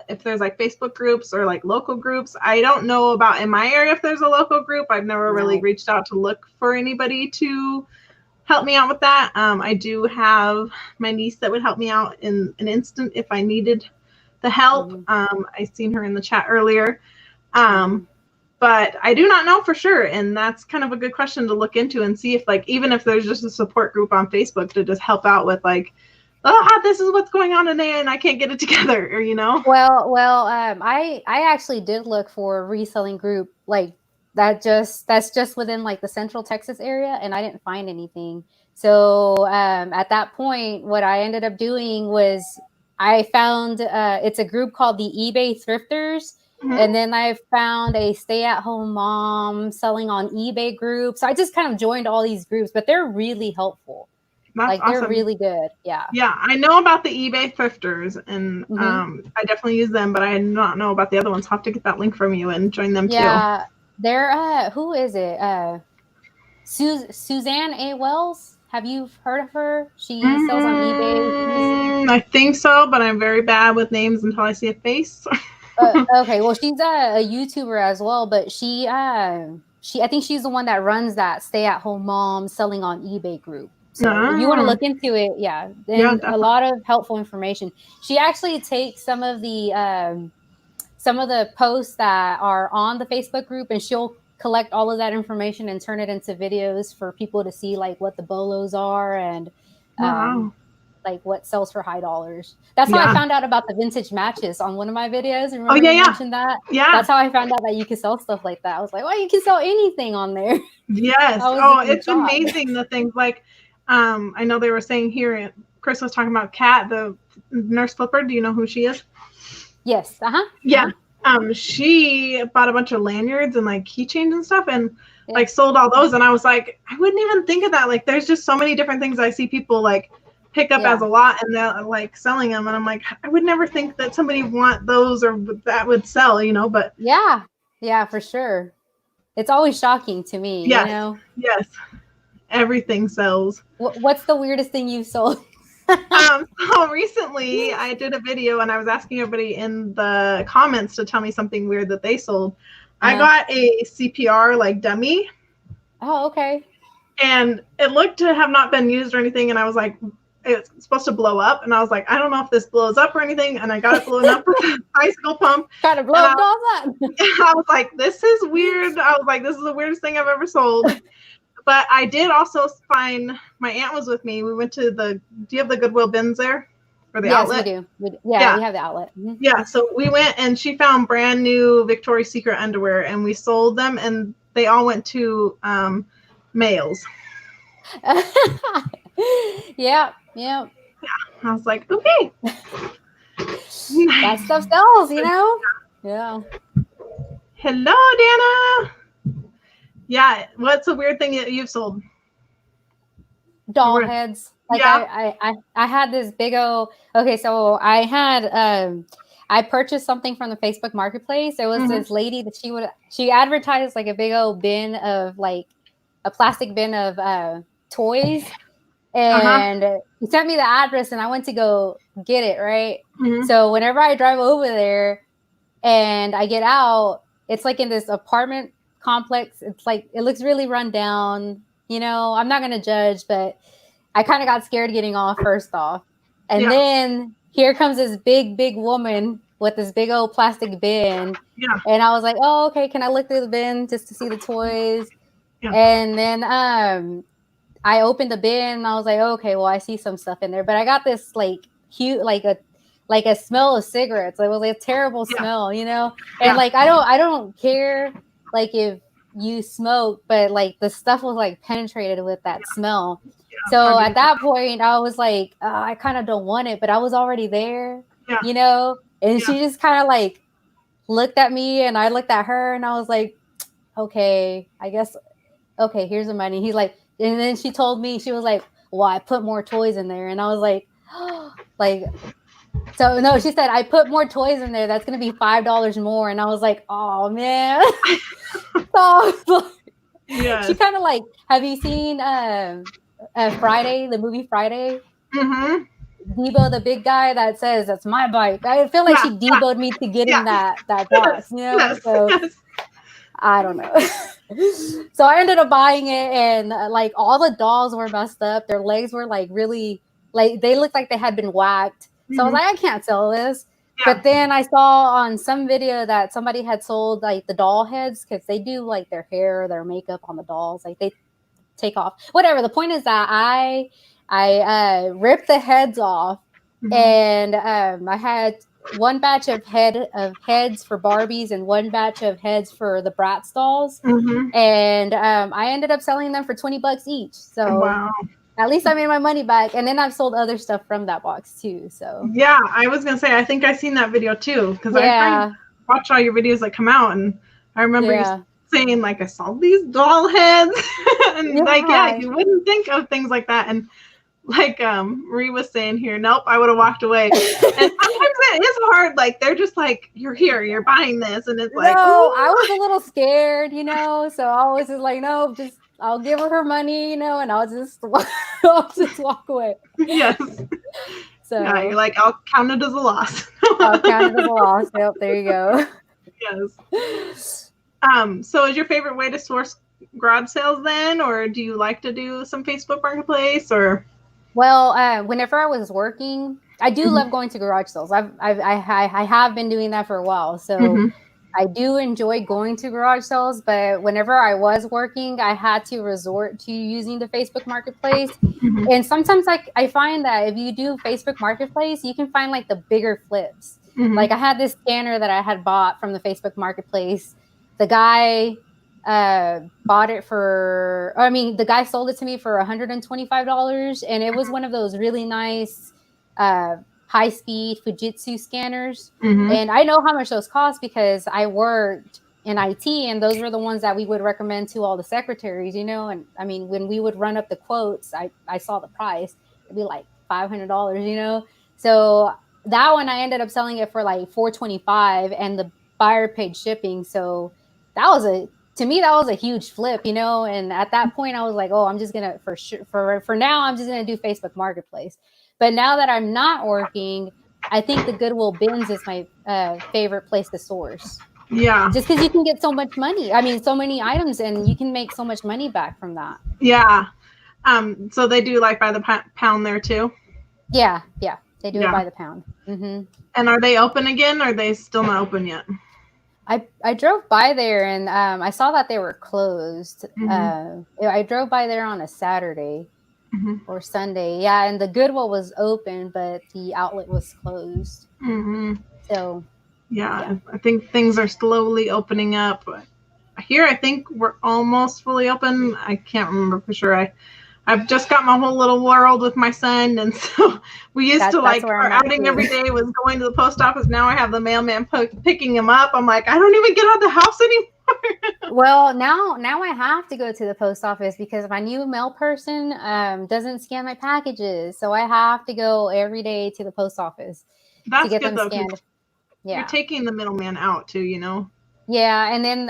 if there's like Facebook groups or like local groups, I don't know about in my area if there's a local group. I've never really reached out to look for anybody to help me out with that. I do have my niece that would help me out in an instant if I needed the help. I seen her in the chat earlier. But I do not know for sure. And that's kind of a good question to look into and see if like, even if there's just a support group on Facebook to just help out with like, oh, this is what's going on today and I can't get it together, or, you know? I actually did look for a reselling group like that's just within like the Central Texas area, and I didn't find anything. So at that point, what I ended up doing was I found it's a group called the eBay Thrifters. And then I found a stay-at-home mom selling on eBay group. So I just kind of joined all these groups, but they're really helpful. That's like awesome. They're really good. Yeah. Yeah, I know about the eBay Thrifters, and I definitely use them, but I did not know about the other ones. I'll have to get that link from you and join them too. Yeah, they're who is it? Suzanne A. Wells. Have you heard of her? She sells on eBay. I think so, but I'm very bad with names until I see a face. Okay, well, she's a YouTuber as well, but I think she's the one that runs that stay-at-home mom selling on eBay group. So if you want to look into it, then a lot of helpful information. She actually takes some of the posts that are on the Facebook group, and she'll collect all of that information and turn it into videos for people to see, like what the bolos are and like what sells for high dollars. That's how I found out about the vintage matches on one of my videos. Remember you mentioned that? Yeah. That's how I found out that you could sell stuff like that. I was like, well, you can sell anything on there. Yes. Oh, it's amazing the things like, I know they were saying here, Chris was talking about Kat, the nurse flipper. Do you know who she is? Yes. Yeah. She bought a bunch of lanyards and like keychains and stuff and like sold all those. And I was like, I wouldn't even think of that. Like, there's just so many different things I see people like pick up as a lot and they're like selling them. And I'm like, I would never think that somebody want those or that would sell, you know, but yeah, for sure. It's always shocking to me, you know? Yes. Everything sells. What's the weirdest thing you've sold? So recently I did a video and I was asking everybody in the comments to tell me something weird that they sold. I got a CPR like dummy. Oh, okay. And it looked to have not been used or anything. And I was like, it's supposed to blow up. And I was like, I don't know if this blows up or anything. And I got it blown up with an icicle pump. Kind of blow up all that. I was like, this is weird. I was like, this is the weirdest thing I've ever sold. But I did also find, my aunt was with me. We went to do you have the Goodwill bins there? For the outlet? Yes, we do. We have the outlet. Yeah, so we went and she found brand new Victoria's Secret underwear and we sold them and they all went to males. Yeah. I was like, okay. That stuff sells, you know? Yeah. Hello, Dana. Yeah, what's a weird thing that you've sold? Doll heads. Like I had this big old. Okay, so I had I purchased something from the Facebook Marketplace. There was this lady that she advertised like a big old bin of like a plastic bin of toys, and he sent me the address, and I went to go get it. Right. So whenever I drive over there, and I get out, it's like in this apartment complex. It's like it looks really run down. You know, I'm not gonna judge, but I kind of got scared getting off first off. And then here comes this big woman with this big old plastic bin. Yeah. And I was like, oh, okay, can I look through the bin just to see the toys? Yeah. And then I opened the bin and I was like, okay, well, I see some stuff in there. But I got this like cute, like a smell of cigarettes. It was like a terrible smell, you know? And like I don't care like if you smoke, but like the stuff was like penetrated with that smell. So at that point, I was like, I kind of don't want it, but I was already there, you know? And she just kind of like looked at me and I looked at her and I was like, okay, I guess, okay, here's the money. He's like, and then she told me, she was like, well, I put more toys in there. And I was like, oh, like, so no, she said, I put more toys in there. That's going to be $5 more. And I was like, oh man. So she kind of like, have you seen Friday, the movie Friday? Mm-hmm. Debo, the big guy that says, that's my bike. I feel like she Debo'd me to getting that box, you know? So I don't know. So I ended up buying it and like all the dolls were messed up. Their legs were like really, like they looked like they had been whacked. So I was like, I can't sell this. But then I saw on some video that somebody had sold like the doll heads because they do like their hair, their makeup on the dolls. Like they take off. Whatever. The point is that I ripped the heads off and I had one batch of heads for Barbies and one batch of heads for the Bratz dolls. And I ended up selling them for $20 each. So at least I made my money back. And then I've sold other stuff from that box too. So yeah, I was gonna say I think I seen that video too because I watch all your videos that come out and I remember you saying like I saw these doll heads and you wouldn't think of things like that. And like Marie was saying here, nope, I would have walked away. And sometimes it is hard. Like they're just like, you're here, you're buying this, and it's like, no, I was a little scared, you know. So I was just like, no, just I'll give her money, you know, and I'll just walk away. Yes. So yeah, you're like, I'll count it as a loss. I'll count it as a loss. Yep, there you go. Yes. So is your favorite way to source garage sales then, or do you like to do some Facebook Marketplace or? Well, whenever I was working, I do love going to garage sales. I have been doing that for a while. So I do enjoy going to garage sales, but whenever I was working, I had to resort to using the Facebook Marketplace. And sometimes I find that if you do Facebook Marketplace, you can find like the bigger flips. Like I had this scanner that I had bought from the Facebook Marketplace. The guy bought it for, the guy sold it to me for $125, and it was one of those really nice high-speed Fujitsu scanners. And I know how much those cost because I worked in IT, and those were the ones that we would recommend to all the secretaries, you know. And I mean, when we would run up the quotes, I saw the price. It'd be like $500, you know. So that one I ended up selling it for like $425, and the buyer paid shipping. So that was to me, that was a huge flip, you know. And at that point, I was like, oh, I'm just gonna for now, I'm just gonna do Facebook Marketplace. But now that I'm not working, I think the Goodwill bins is my favorite place to source. Yeah, just because you can get so much money. I mean, so many items, and you can make so much money back from that. Yeah. So they do like by the pound there too. Yeah, they do it by the pound. And are they open again? Or are they still not open yet? I drove by there and I saw that they were closed. I drove by there on a Saturday or Sunday. Yeah, and the Goodwill was open, but the outlet was closed. So, yeah, I think things are slowly opening up. Here, I think we're almost fully open. I can't remember for sure. I've just got my whole little world with my son, and so we used to like our outing every day was going to the post office. Now I have the mailman picking him up. I'm like, I don't even get out of the house anymore. Well, now I have to go to the post office because my new mail person doesn't scan my packages, so I have to go every day to the post office to get them scanned. Yeah, you're taking the middleman out too, you know. Yeah, and then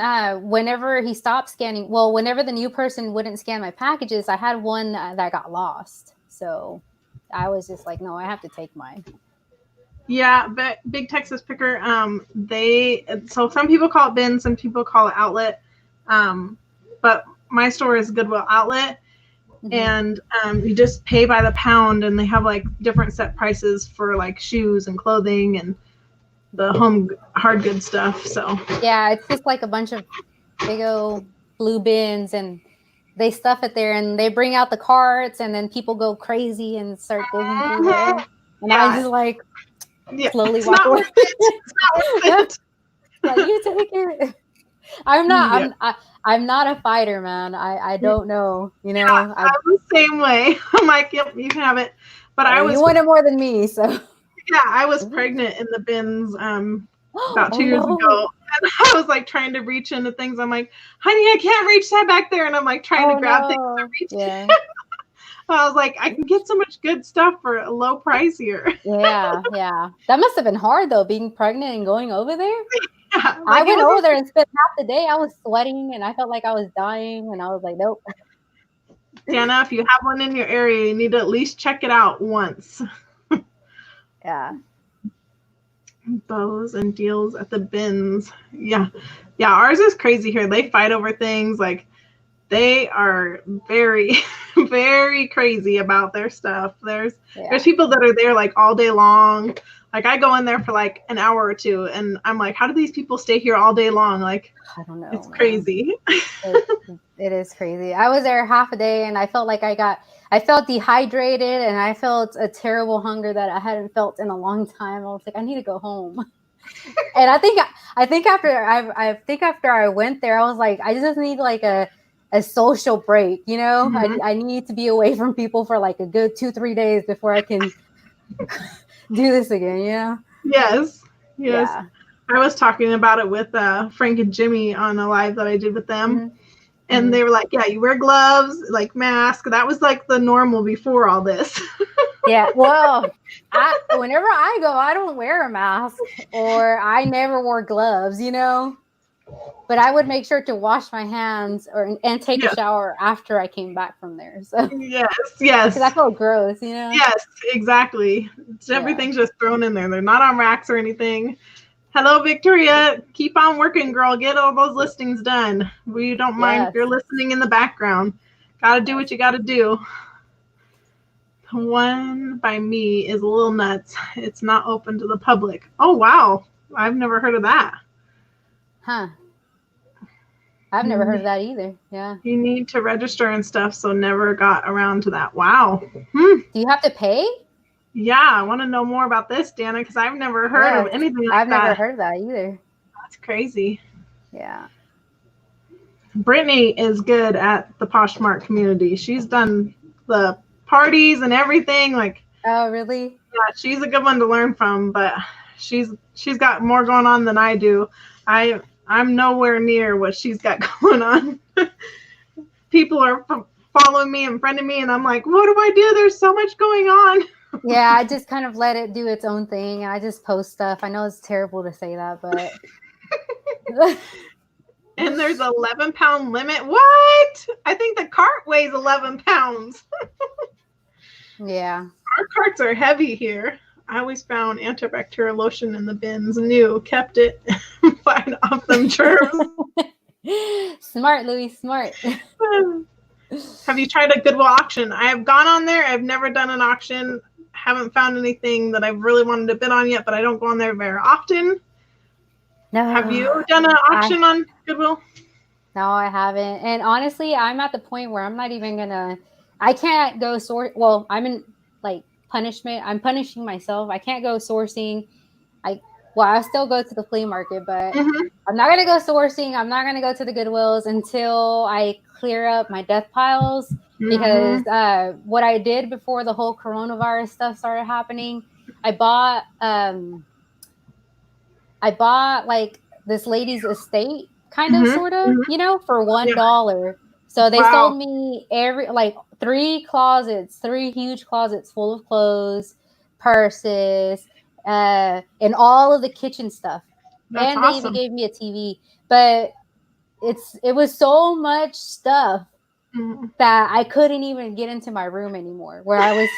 whenever he stopped scanning, whenever the new person wouldn't scan my packages, I had one that got lost. So I was just like, no, I have to take mine. Yeah, but Big Texas Picker, so some people call it bin, some people call it outlet. But my store is Goodwill Outlet. And you just pay by the pound, and they have like different set prices for like shoes and clothing, and the home hard good stuff. So yeah, it's just like a bunch of big old blue bins, and they stuff it there, and they bring out the carts, and then people go crazy and start digging through there. And I just like slowly it's walk not away. worth it. It's not worth it. Like, you take it. I'm not a fighter, man. I don't know, you know. I'm the same way. I'm like, yep, you can have it. But I You was want it more than me, so I was pregnant in the bins about 2 oh, years no. ago. And I was like trying to reach into things. I'm like, honey, I can't reach that back there. And I'm like trying to grab things to reach. Yeah. I was like, I can get so much good stuff for a low price here. Yeah. That must have been hard though, being pregnant and going over there. Yeah, I went over there and spent half the day. I was sweating and I felt like I was dying, and I was like, nope. Dana, if you have one in your area, you need to at least check it out once. Yeah. Bows and deals at the bins. Yeah, ours is crazy here. They fight over things. Like, they are very, very crazy about their stuff. There's people that are there like all day long. Like, I go in there for like an hour or two, and I'm like, how do these people stay here all day long? Like, I don't know. It's crazy. It is crazy. I was there half a day, and I felt like I felt dehydrated, and I felt a terrible hunger that I hadn't felt in a long time. I was like, I need to go home. And I think after I went there, I was like, I just need like a social break, you know. Mhm. I need to be away from people for like a good 2-3 days before I can do this again, you know. Yes. Yeah. I was talking about it with Frank and Jimmy on a live that I did with them. Mm-hmm. And they were like, yeah, you wear gloves, like mask. That was like the normal before all this. Yeah, well, whenever I go, I don't wear a mask, or I never wore gloves, you know. But I would make sure to wash my hands and take a shower after I came back from there. So yes, because I felt gross, you know. Yes, exactly. Everything's just thrown in there. They're not on racks or anything. Hello, Victoria. Keep on working, girl. Get all those listings done. We don't mind if you're listening in the background. Gotta do what you gotta do. The one by me is a little nuts. It's not open to the public. Oh, wow. I've never heard of that. Huh. I've never heard of that either. Yeah. You need to register and stuff, so never got around to that. Wow. Do you have to pay? Yeah, I want to know more about this, Dana, because I've never heard of anything like that. I've never heard of that either. That's crazy. Yeah. Brittany is good at the Poshmark community. She's done the parties and everything. Like, oh, really? Yeah, she's a good one to learn from, but she's got more going on than I do. I'm nowhere near what she's got going on. People are following me and friending me, and I'm like, what do I do? There's so much going on. Yeah, I just kind of let it do its own thing, and I just post stuff. I know it's terrible to say that, but and there's an 11-pound limit. What? I think the cart weighs 11 pounds. Yeah. Our carts are heavy here. I always found antibacterial lotion in the bins. New, kept it, fight off them germs. Smart, Louis, smart. Have you tried a Goodwill auction? I have gone on there. I've never done an auction. Haven't found anything that I've really wanted to bid on yet, but I don't go on there very often. No. Have you done an auction on Goodwill? No, I haven't. And honestly, I'm at the point where I'm not even gonna. I can't go source. Well, I'm in like punishment. I'm punishing myself. I can't go sourcing. I'll still go to the flea market, but I'm not gonna go sourcing. I'm not gonna go to the Goodwills until I clear up my death piles. Because what I did before the whole coronavirus stuff started happening, I bought like this lady's estate, kind of, sort of, you know, for $1. So they sold me three huge closets full of clothes, purses, and all of the kitchen stuff. That's and awesome. They even gave me a TV. But it was so much stuff that I couldn't even get into my room anymore where I was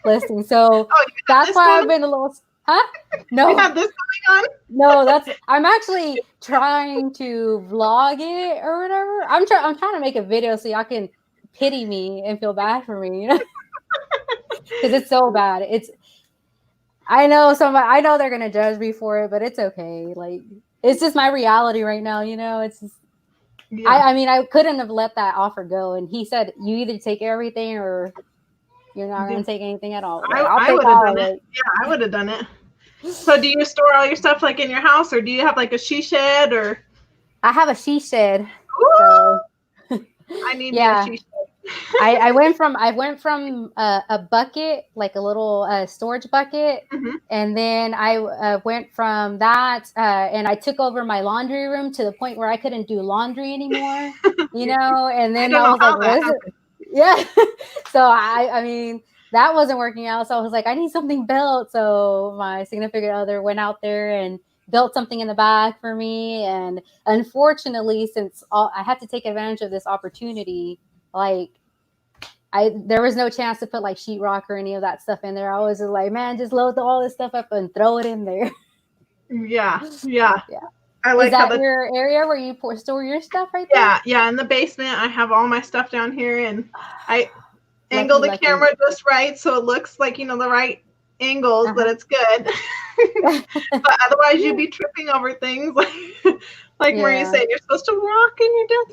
listening. So that's why I've been a little. Huh? No. You have this going on? No, I'm actually trying to vlog it or whatever. I'm trying to make a video so y'all can pity me and feel bad for me, you know? Because it's so bad. I know I know they're gonna judge me for it, but it's okay. Like it's just my reality right now, you know. It's just Yeah. I mean I couldn't have let that offer go. And he said you either take everything or you're not Yeah. gonna take anything at all. Like I'll I take would have all done of it. it. Yeah, I would have done it. So do you store all your stuff like in your house, or do you have like a she shed, or? I have a she shed, Woo! so I need me a yeah. she shed. I went from a bucket, like a little storage bucket, Mhm. and then I went from that, and I took over my laundry room to the point where I couldn't do laundry anymore, you know. And I then don't I know was like, how "What that is it?" happened. Yeah. So I mean that wasn't working out. So I was like, I need something built. So my significant other went out there and built something in the back for me. And unfortunately, since I had to take advantage of this opportunity, like there was no chance to put like sheetrock or any of that stuff in there. I was just like, man, just load all this stuff up and throw it in there. Yeah, yeah. Yeah. I Is like how that your area where you store your stuff right there? yeah, in the basement I have all my stuff down here, and I angle Lucky, the lucky. camera just right so it looks like, you know, the right angles, that it's good. But otherwise you'd be tripping over things like Marie Yeah. said, you're supposed to walk in your death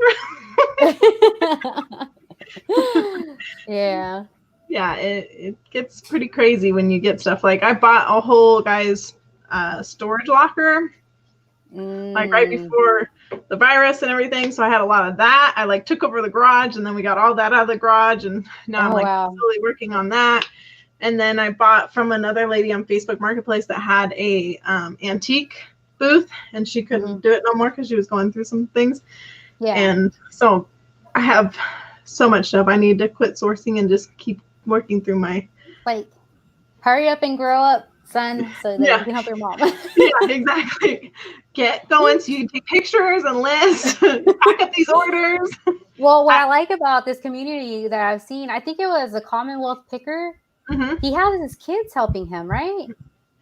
room. Yeah. Yeah, it gets pretty crazy when you get stuff. Like I bought a whole guy's storage locker like right Mm. before the virus and everything, so I had a lot of that. I like took over the garage, and then we got all that out of the garage, and now I'm Oh like wow. slowly working on that. And then I bought from another lady on Facebook Marketplace that had a antique booth, and she couldn't do it no more because she was going through some things. Yeah. And so I have so much stuff. I need to quit sourcing and just keep working through my. Like, hurry up and grow up, son, so that you can help your mom. Yeah, exactly. Get going so you can take pictures and lists, pack up these orders. Well, what I like about this community that I've seen, I think it was a Commonwealth picker. Mm-hmm. He has his kids helping him, right?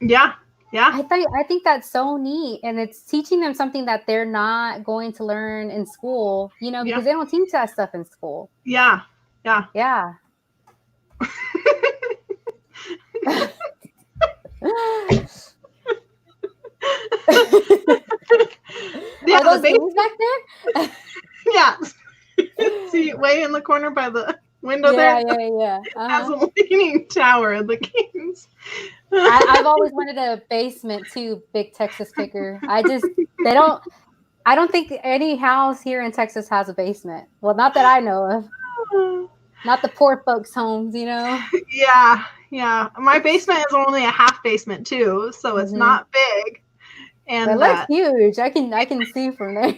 Yeah, yeah. I think that's so neat, and it's teaching them something that they're not going to learn in school, you know, because they don't teach that stuff in school. Yeah, yeah. Yeah. Yeah, are those babies back there? Yeah. See, way in the corner by the window there. Yeah. Has a leaning tower of the kings. I've always wanted a basement too, big Texas picker. I don't think any house here in Texas has a basement. Well, not that I know of. Not the poor folks' homes, you know? Yeah, yeah. My basement is only a half basement too, so it's not big. And it looks huge. I can see from there.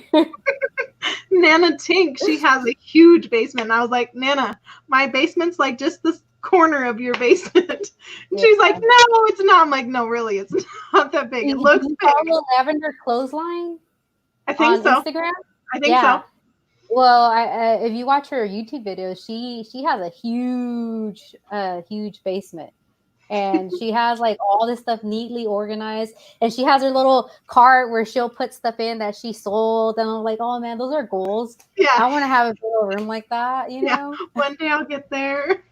Nana Tink, she has a huge basement. And I was like, Nana, my basement's like just this corner of your basement. And she's like, no, it's not. I'm like, no, really, it's not that big. It looks big. Follow Lavender Clothesline? I think so. Instagram? I think so. Well, if you watch her YouTube videos, she has a huge basement. And she has like all this stuff neatly organized, and she has her little cart where she'll put stuff in that she sold. And I'm like, oh man, those are goals. Yeah, I want to have a little room like that, you know. One day I'll get there.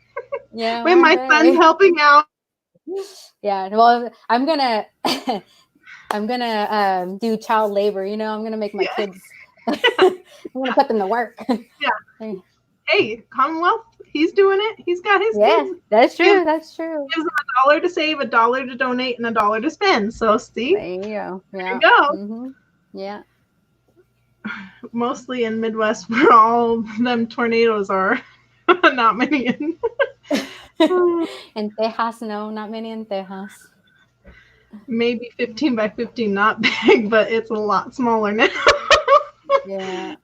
Yeah, when my son's helping out. Yeah, well, I'm gonna do child labor. You know, I'm gonna make my kids. I'm gonna put them to work. Yeah. Hey, Commonwealth, he's doing it. He's got his kids. That's true. That's true. Gives them $1 to save, $1 to donate, and $1 to spend. So see, there you go. Yeah. There you go. Mm-hmm. Yeah. Mostly in Midwest, where all them tornadoes are. Not many in. In Tejas, no, not many in Tejas. Maybe 15 by 15, not big, but it's a lot smaller now. Yeah.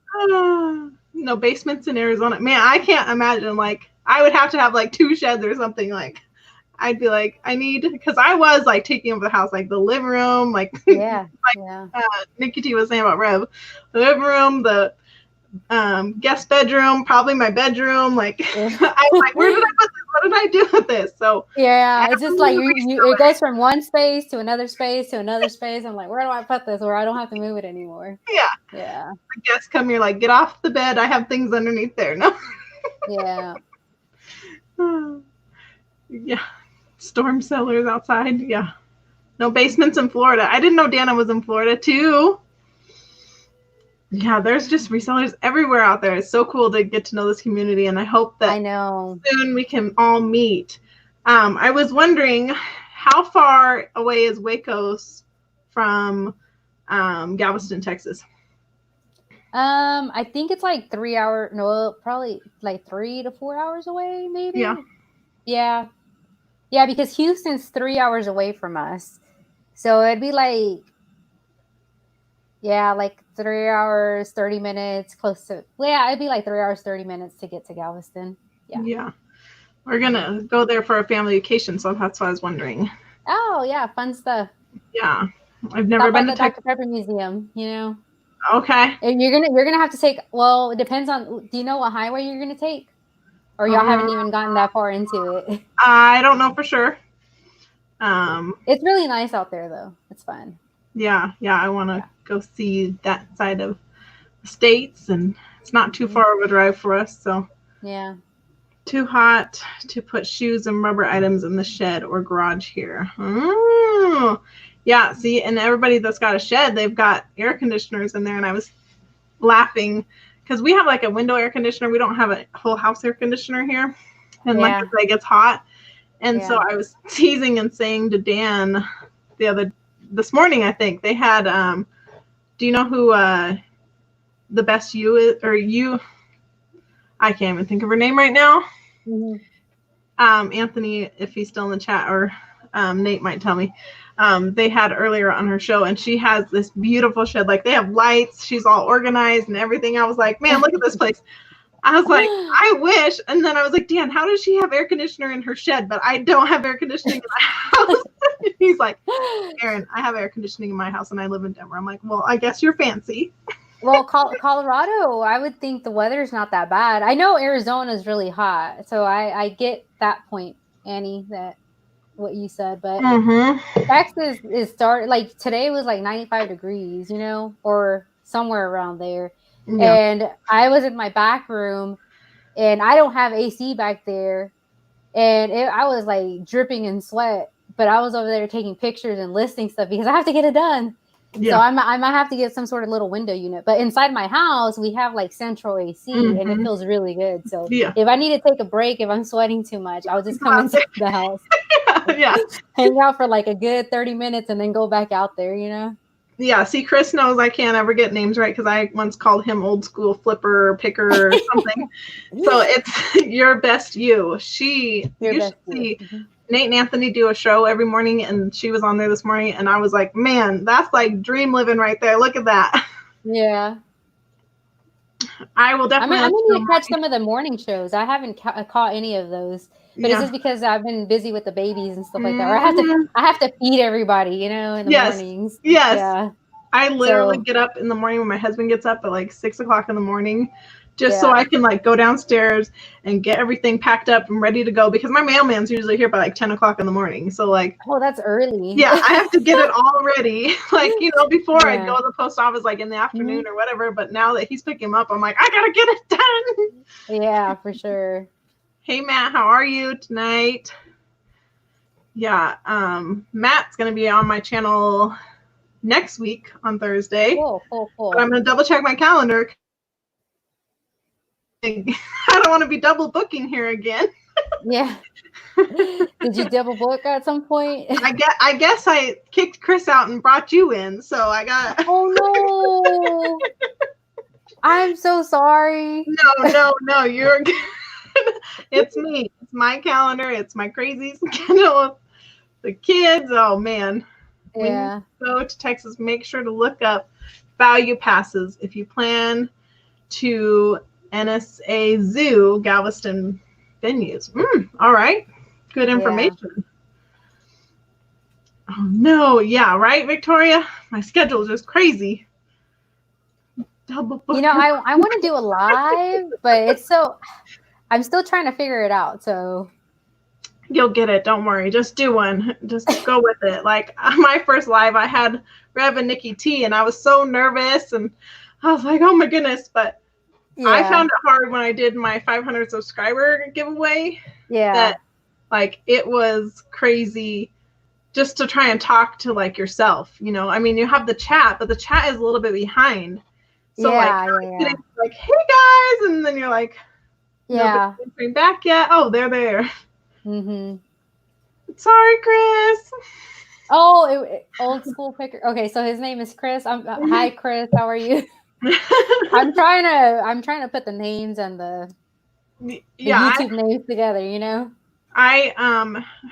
No basements in Arizona. Man, I can't imagine. Like, I would have to have like 2 sheds or something. Like, I'd be like, because I was like taking over the house, like the living room, like Nikki T was saying about Rev, the living room, the guest bedroom, probably my bedroom. Like, I was like, where did I put this? What did I do with this? So it's just like it goes from one space to another space to another space. I'm like, where do I put this where I don't have to move it anymore? Yeah. The guests come, you're like, get off the bed. I have things underneath there. No. Yeah. Yeah. Storm cellars outside. Yeah. No basements in Florida. I didn't know Dana was in Florida too. Yeah, there's just resellers everywhere out there. It's so cool to get to know this community, and I hope that I know. soon we can all meet. I was wondering, how far away is Wacos from Galveston, Texas? I think it's like 3 hours. No, probably like 3 to 4 hours away, maybe. Yeah. Yeah. Yeah, because Houston's 3 hours away from us. So it'd be like, yeah, like 3 hours, 30 minutes, close to, well, yeah, it'd be like 3 hours, 30 minutes to get to Galveston. Yeah. Yeah. We're going to go there for a family vacation, so that's why I was wondering. Oh, yeah, fun stuff. Yeah. I've never Stop been by to the Dr. Pepper Museum, you know. Okay. And you're gonna have to take, well, it depends on, do you know what highway you're gonna take? Or y'all haven't even gotten that far into it? I don't know for sure. It's really nice out there though. It's fun. Yeah, I want to go see that side of the states, and it's not too far of a drive for us, so. Yeah. Too hot to put shoes and rubber items in the shed or garage here. Oh, yeah, see, and everybody that's got a shed, they've got air conditioners in there, and I was laughing because we have like a window air conditioner. We don't have a whole house air conditioner here, and like it gets hot. And so I was teasing and saying to Dan this morning, I think they had, do you know who the best you is, or you, I can't even think of her name right now. Mm-hmm. Anthony, if he's still in the chat, or Nate might tell me. They had earlier on her show, and she has this beautiful shed. Like, they have lights. She's all organized and everything. I was like, man, look at this place. I was like, I wish. And then I was like, Dan, how does she have air conditioner in her shed, but I don't have air conditioning in my house? He's like, Aaron, I have air conditioning in my house, and I live in Denver. I'm like, well, I guess you're fancy. Well, Colorado, I would think the weather's not that bad. I know Arizona is really hot, so I get that point, Annie, that what you said. But Texas is like today was like 95 degrees, you know, or somewhere around there. Yeah. And I was in my back room, and I don't have AC back there, and I was like dripping in sweat. But I was over there taking pictures and listing stuff because I have to get it done. Yeah. So I might have to get some sort of little window unit. But inside my house, we have like central AC, and it feels really good. So if I need to take a break, if I'm sweating too much, I'll just come inside the house. Hang out for like a good 30 minutes and then go back out there, you know? Yeah, see, Chris knows I can't ever get names right because I once called him old school flipper or picker or something. So it's your best you. You should see Nate and Anthony do a show every morning, and she was on there this morning, and I was like, man, that's like dream living right there. Look at that. Yeah. I will definitely. I'm going to catch some of the morning shows. I haven't caught any of those. But it's just because I've been busy with the babies and stuff like that. Or I have to feed everybody, you know, in the mornings. Yes. Yeah. I literally get up in the morning when my husband gets up at like 6 o'clock in the morning, just so I can like go downstairs and get everything packed up and ready to go, because my mailman's usually here by like 10 o'clock in the morning. So like, oh, that's early. Yeah, I have to get it all ready. Like, you know, before I'd go to the post office like in the afternoon or whatever. But now that he's picking him up, I'm like, I gotta get it done. Yeah, for sure. Hey, Matt, how are you tonight? Yeah, Matt's going to be on my channel next week on Thursday. Cool. But I'm going to double check my calendar. I don't want to be double booking here again. Yeah. Did you double book at some point? I guess I kicked Chris out and brought you in, so I got. Oh, no. I'm so sorry. No, you're good. It's me. It's my calendar. It's my crazy schedule. The kids. Oh man. Yeah. When you go to Texas, make sure to look up value passes if you plan to NSA Zoo Galveston venues. All right. Good information. Yeah. Oh no. Yeah. Right, Victoria. My schedule is just crazy. Double book. You know, I want to do a live, but I'm still trying to figure it out, so. You'll get it. Don't worry. Just do one. Just go with it. Like, my first live, I had Rev and Nikki T, and I was so nervous, and I was like, oh my goodness. But I found it hard when I did my 500 subscriber giveaway. Yeah. That, like, it was crazy just to try and talk to like yourself, you know. I mean, you have the chat, but the chat is a little bit behind. So yeah, getting like, hey guys, and then you're like, yeah. Nobody's back yet. Oh, they're there. Mm-hmm. Sorry, Chris. Oh, old school picker. Okay, so his name is Chris. Hi, Chris. How are you? I'm trying to put the names and the YouTube names together. You know. I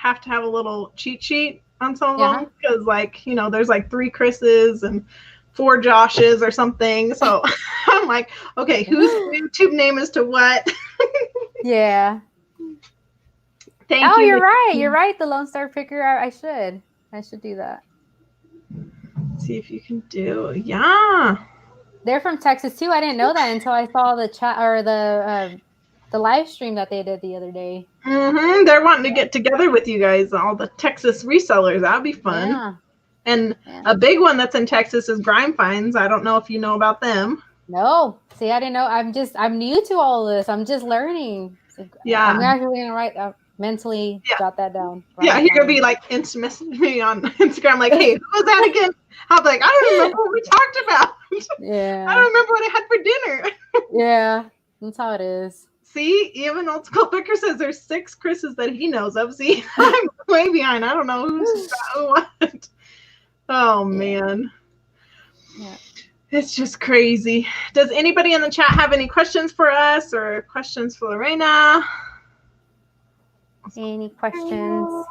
have to have a little cheat sheet on some of them because, like, you know, there's like 3 Chris's and 4 Joshes or something. So I'm like, okay, whose YouTube name is to what? Yeah. Thank you. You're right. You're right. The Lone Star Picker. I should do that. Let's see if you can do. Yeah. They're from Texas too. I didn't know that until I saw the chat or the live stream that they did the other day. Mm-hmm. They're wanting to get together with you guys, all the Texas resellers. That'd be fun. Yeah. And a big one that's in Texas is Grime Finds. I don't know if you know about them. No. See, I didn't know. I'm new to all of this. I'm just learning. So yeah. I'm actually going to write mentally jot that down. Yeah, you're going to be like instant messaging me on Instagram like, hey, who was that again? I'm like, I don't remember what we talked about. Yeah. I don't remember what I had for dinner. Yeah. That's how it is. See, even Old School Picker says there's 6 Chris's that he knows of. See, I'm way behind. I don't know who's got what. Oh, man. Yeah. It's just crazy. Does anybody in the chat have any questions for us or questions for Lorena? Any questions?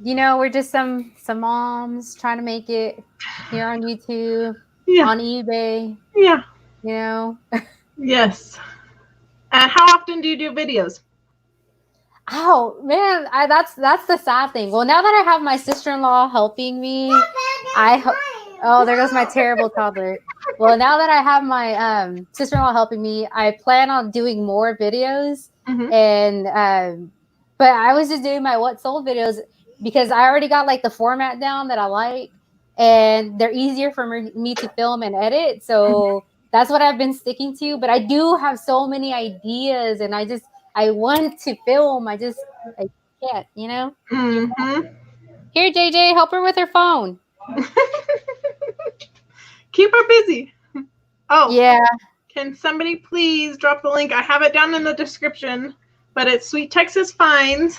You know, we're just some moms trying to make it here on YouTube, on eBay. Yeah. You know? Yes. And how often do you do videos? Oh man, that's the sad thing. Well, now that I have my sister-in-law helping me, oh, there goes my terrible toddler. Well, now that I have my sister-in-law helping me, I plan on doing more videos. And but I was just doing my what sold videos because I already got like the format down that I like, and they're easier for me to film and edit. So that's what I've been sticking to. But I do have so many ideas, and I want to film. I can't, you know? Here, JJ, help her with her phone. Keep her busy. Oh, yeah. Can somebody please drop the link? I have it down in the description, but it's Sweet Texas Finds.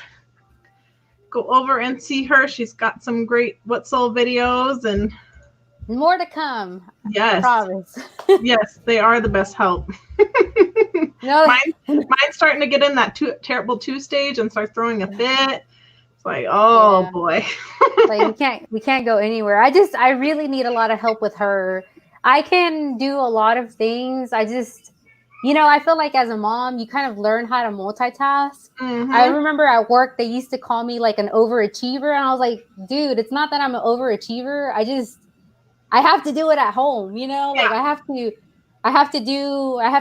Go over and see her. She's got some great what sold videos and more to come. Yes. I promise. Yes, they are the best help. No. Mine's starting to get in that terrible 2 stage and start throwing a fit. It's like, oh boy. Like we can't go anywhere. I really need a lot of help with her. I can do a lot of things. I just, you know, I feel like as a mom, you kind of learn how to multitask. I remember at work, they used to call me like an overachiever. And I was like, dude, it's not that I'm an overachiever. I have to do it at home, you know, like I have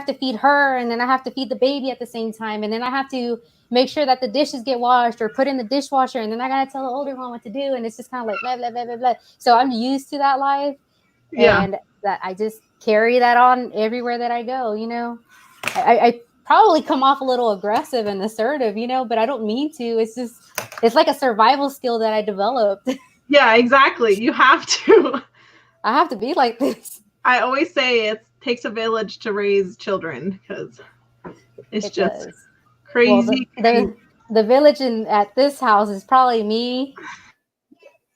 to feed her, and then I have to feed the baby at the same time. And then I have to make sure that the dishes get washed or put in the dishwasher. And then I got to tell the older one what to do. And it's just kind of like, blah, blah, blah, blah, blah. So I'm used to that life. And that I just carry that on everywhere that I go, you know. I probably come off a little aggressive and assertive, you know, but I don't mean to. It's like a survival skill that I developed. Yeah, exactly. You have to. I have to be like this. I always say it takes a village to raise children because it just does. Crazy. Well, the village at this house is probably me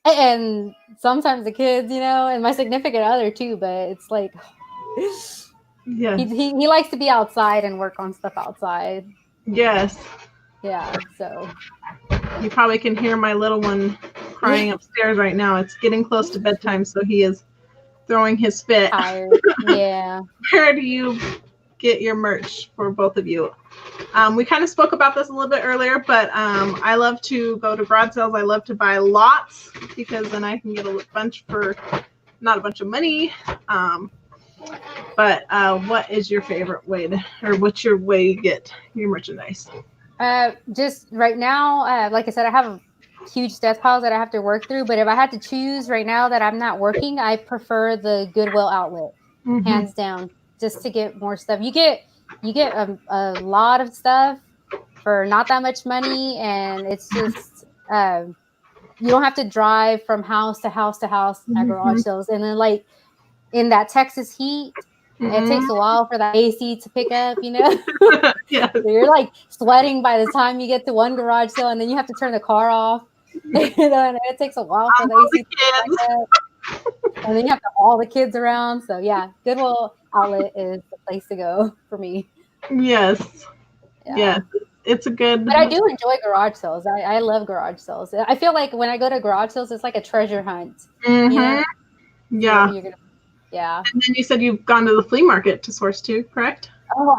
and sometimes the kids, you know, and my significant other too, but it's like he likes to be outside and work on stuff outside. Yes. Yeah, so you probably can hear my little one crying upstairs right now. It's getting close to bedtime, so he is throwing his fit. Tired. Yeah. Where do you get your merch for both of you? We kind of spoke about this a little bit earlier, but I love to go to garage sales. I love to buy lots because then I can get a bunch for not a bunch of money. But what is your favorite way or what's your way to get your merchandise? Just right now, like I said, I have huge death piles that I have to work through. But if I had to choose right now that I'm not working, I prefer the Goodwill outlet, hands down, just to get more stuff. You get a lot of stuff for not that much money, and it's just you don't have to drive from house to house to house at garage sales. And then like in that Texas heat, it takes a while for that AC to pick up, you know? Yes. So you're like sweating by the time you get to one garage sale, and then you have to turn the car off. You know, and it takes a while for the AC to pick up. And then you have all the kids around. So yeah, Goodwill Outlet is the place to go for me. Yes. Yeah. Yes. It's a good. But I do enjoy garage sales. I love garage sales. I feel like when I go to garage sales, it's like a treasure hunt. You know? Yeah. Yeah. And then you said you've gone to the flea market to source too, correct? Oh,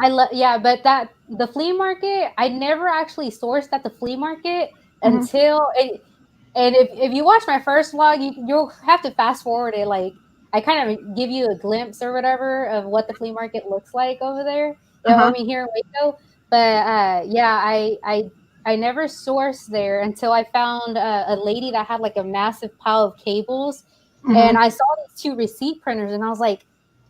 but the flea market, I never actually sourced at the flea market until it. And if you watch my first vlog, you'll have to fast forward it. Like I kind of give you a glimpse or whatever of what the flea market looks like over there. I mean, here in Waco. But yeah, I never sourced there until I found a lady that had like a massive pile of cables, and I saw these 2 receipt printers, and I was like,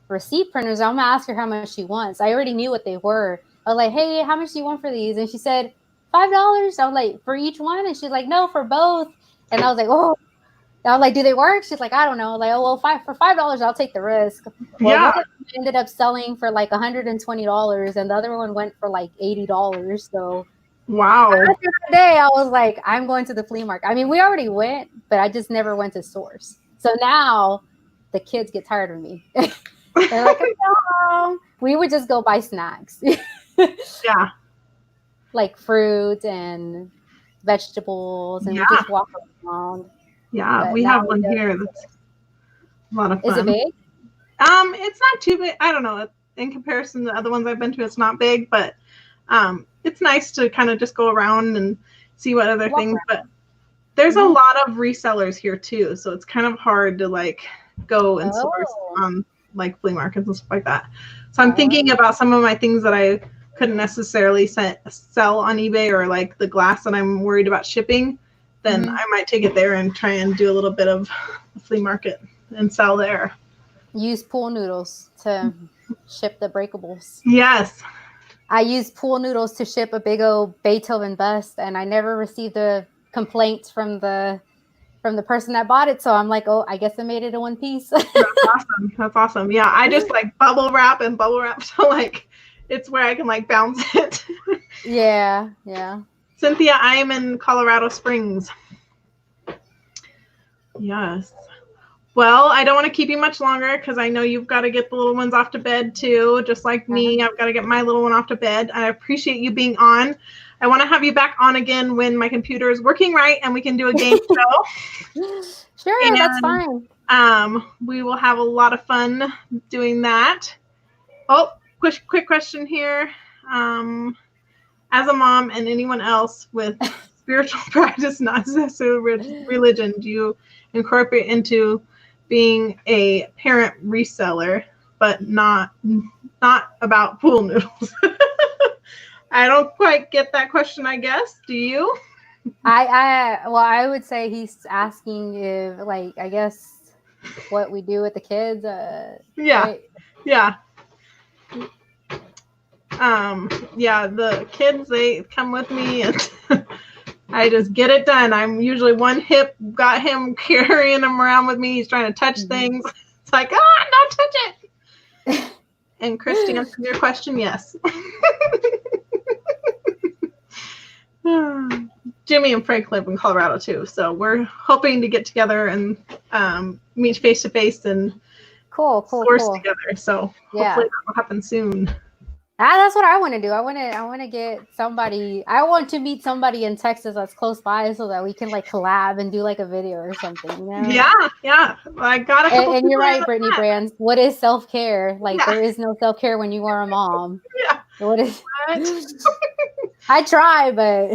receipt printers. I'm gonna ask her how much she wants. I already knew what they were. I was like, hey, how much do you want for these? And she said $5. I was like, for each one? And she's like, no, for both. And I was like, oh. I was like, do they work? She's like, I don't know. Like, oh well, for $5, I'll take the risk. Well, one ended up selling for like $120, and the other one went for like $80. So wow. After that day, I was like, I'm going to the flea market. I mean, we already went, but I just never went to source. So now the kids get tired of me. They're like, no. We would just go buy snacks. Yeah. Like fruit and vegetables, and we just walk around. Yeah, we have one here that's a lot of fun. Is it big? It's not too big. I don't know. In comparison to other ones I've been to, it's not big, but it's nice to kind of just go around and see what other things. But there's a lot of resellers here too, so it's kind of hard to like go and source like flea markets and stuff like that. So I'm thinking about some of my things that I couldn't necessarily sell on eBay, or like the glass that I'm worried about shipping. Then I might take it there and try and do a little bit of the flea market and sell there. Use pool noodles to ship the breakables. Yes. I used pool noodles to ship a big old Beethoven bust, and I never received a complaint from the person that bought it. So I'm like, oh, I guess I made it in one piece. That's awesome. That's awesome. Yeah, I just like bubble wrap, so like it's where I can like bounce it. Yeah. Cynthia, I am in Colorado Springs. Yes. Well, I don't want to keep you much longer because I know you've got to get the little ones off to bed too, just like me. I've got to get my little one off to bed. I appreciate you being on. I want to have you back on again when my computer is working right and we can do a game show. Sure, and, that's fine. We will have a lot of fun doing that. Oh, quick question here. As a mom and anyone else with spiritual practice, not necessarily religion, do you incorporate into being a parent reseller, but not about pool noodles? I don't quite get that question, I guess. Do you? I would say he's asking if, like, I guess what we do with the kids. Yeah. Right? Yeah. Yeah, the kids, they come with me and I just get it done. I'm usually one hip, got him carrying him around with me. He's trying to touch things. It's like, don't touch it. And Christy, answering your question, yes. Jimmy and Frank live in Colorado too, so we're hoping to get together and meet face to face and source together. So hopefully that will happen soon. That's what I want to do. I want to get somebody. I want to meet somebody in Texas that's close by so that we can like collab and do like a video or something. You know? Yeah. I got a couple. And you're right, Brittany Brands. What is self-care? Like there is no self-care when you are a mom. Yeah. What is? I try, but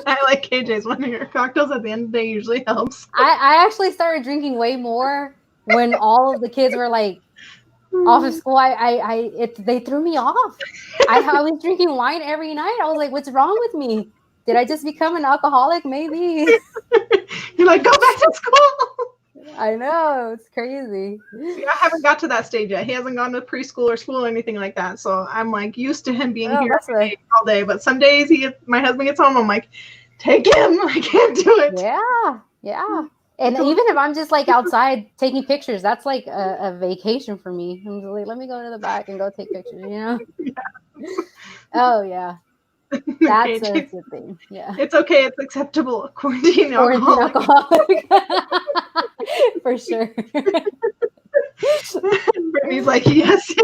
I like KJ's one here. Cocktails at the end of the day usually helps. I actually started drinking way more when all of the kids were like off of school. They threw me off. I was drinking wine every night. I was like, what's wrong with me? Did I just become an alcoholic? Maybe. You're like, go back to school. I know, it's crazy. See, I haven't got to that stage yet. He hasn't gone to preschool or school or anything like that. So I'm like used to him being here all day. But some days my husband gets home. I'm like, take him. I can't do it. Yeah. And even if I'm just like outside taking pictures, that's like a vacation for me. I'm just like, let me go to the back and go take pictures, you know? Yes. Oh, yeah. That's a good thing. Yeah. It's okay. It's acceptable. Quarantine Quarantine alcoholic. For sure. Brittany's like, yes.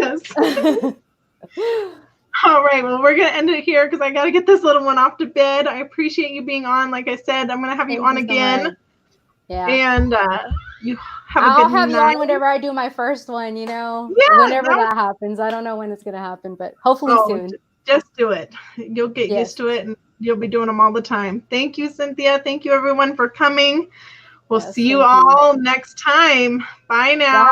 All right. Well, we're going to end it here because I got to get this little one off to bed. I appreciate you being on. Like I said, I'm going to have you on again. So yeah. And you have a good night. I'll have you on whenever I do my first one, you know, whenever that happens. I don't know when it's going to happen, but hopefully soon. Just do it. You'll get used to it and you'll be doing them all the time. Thank you, Cynthia. Thank you, everyone, for coming. We'll see you all next time. Bye now. Bye.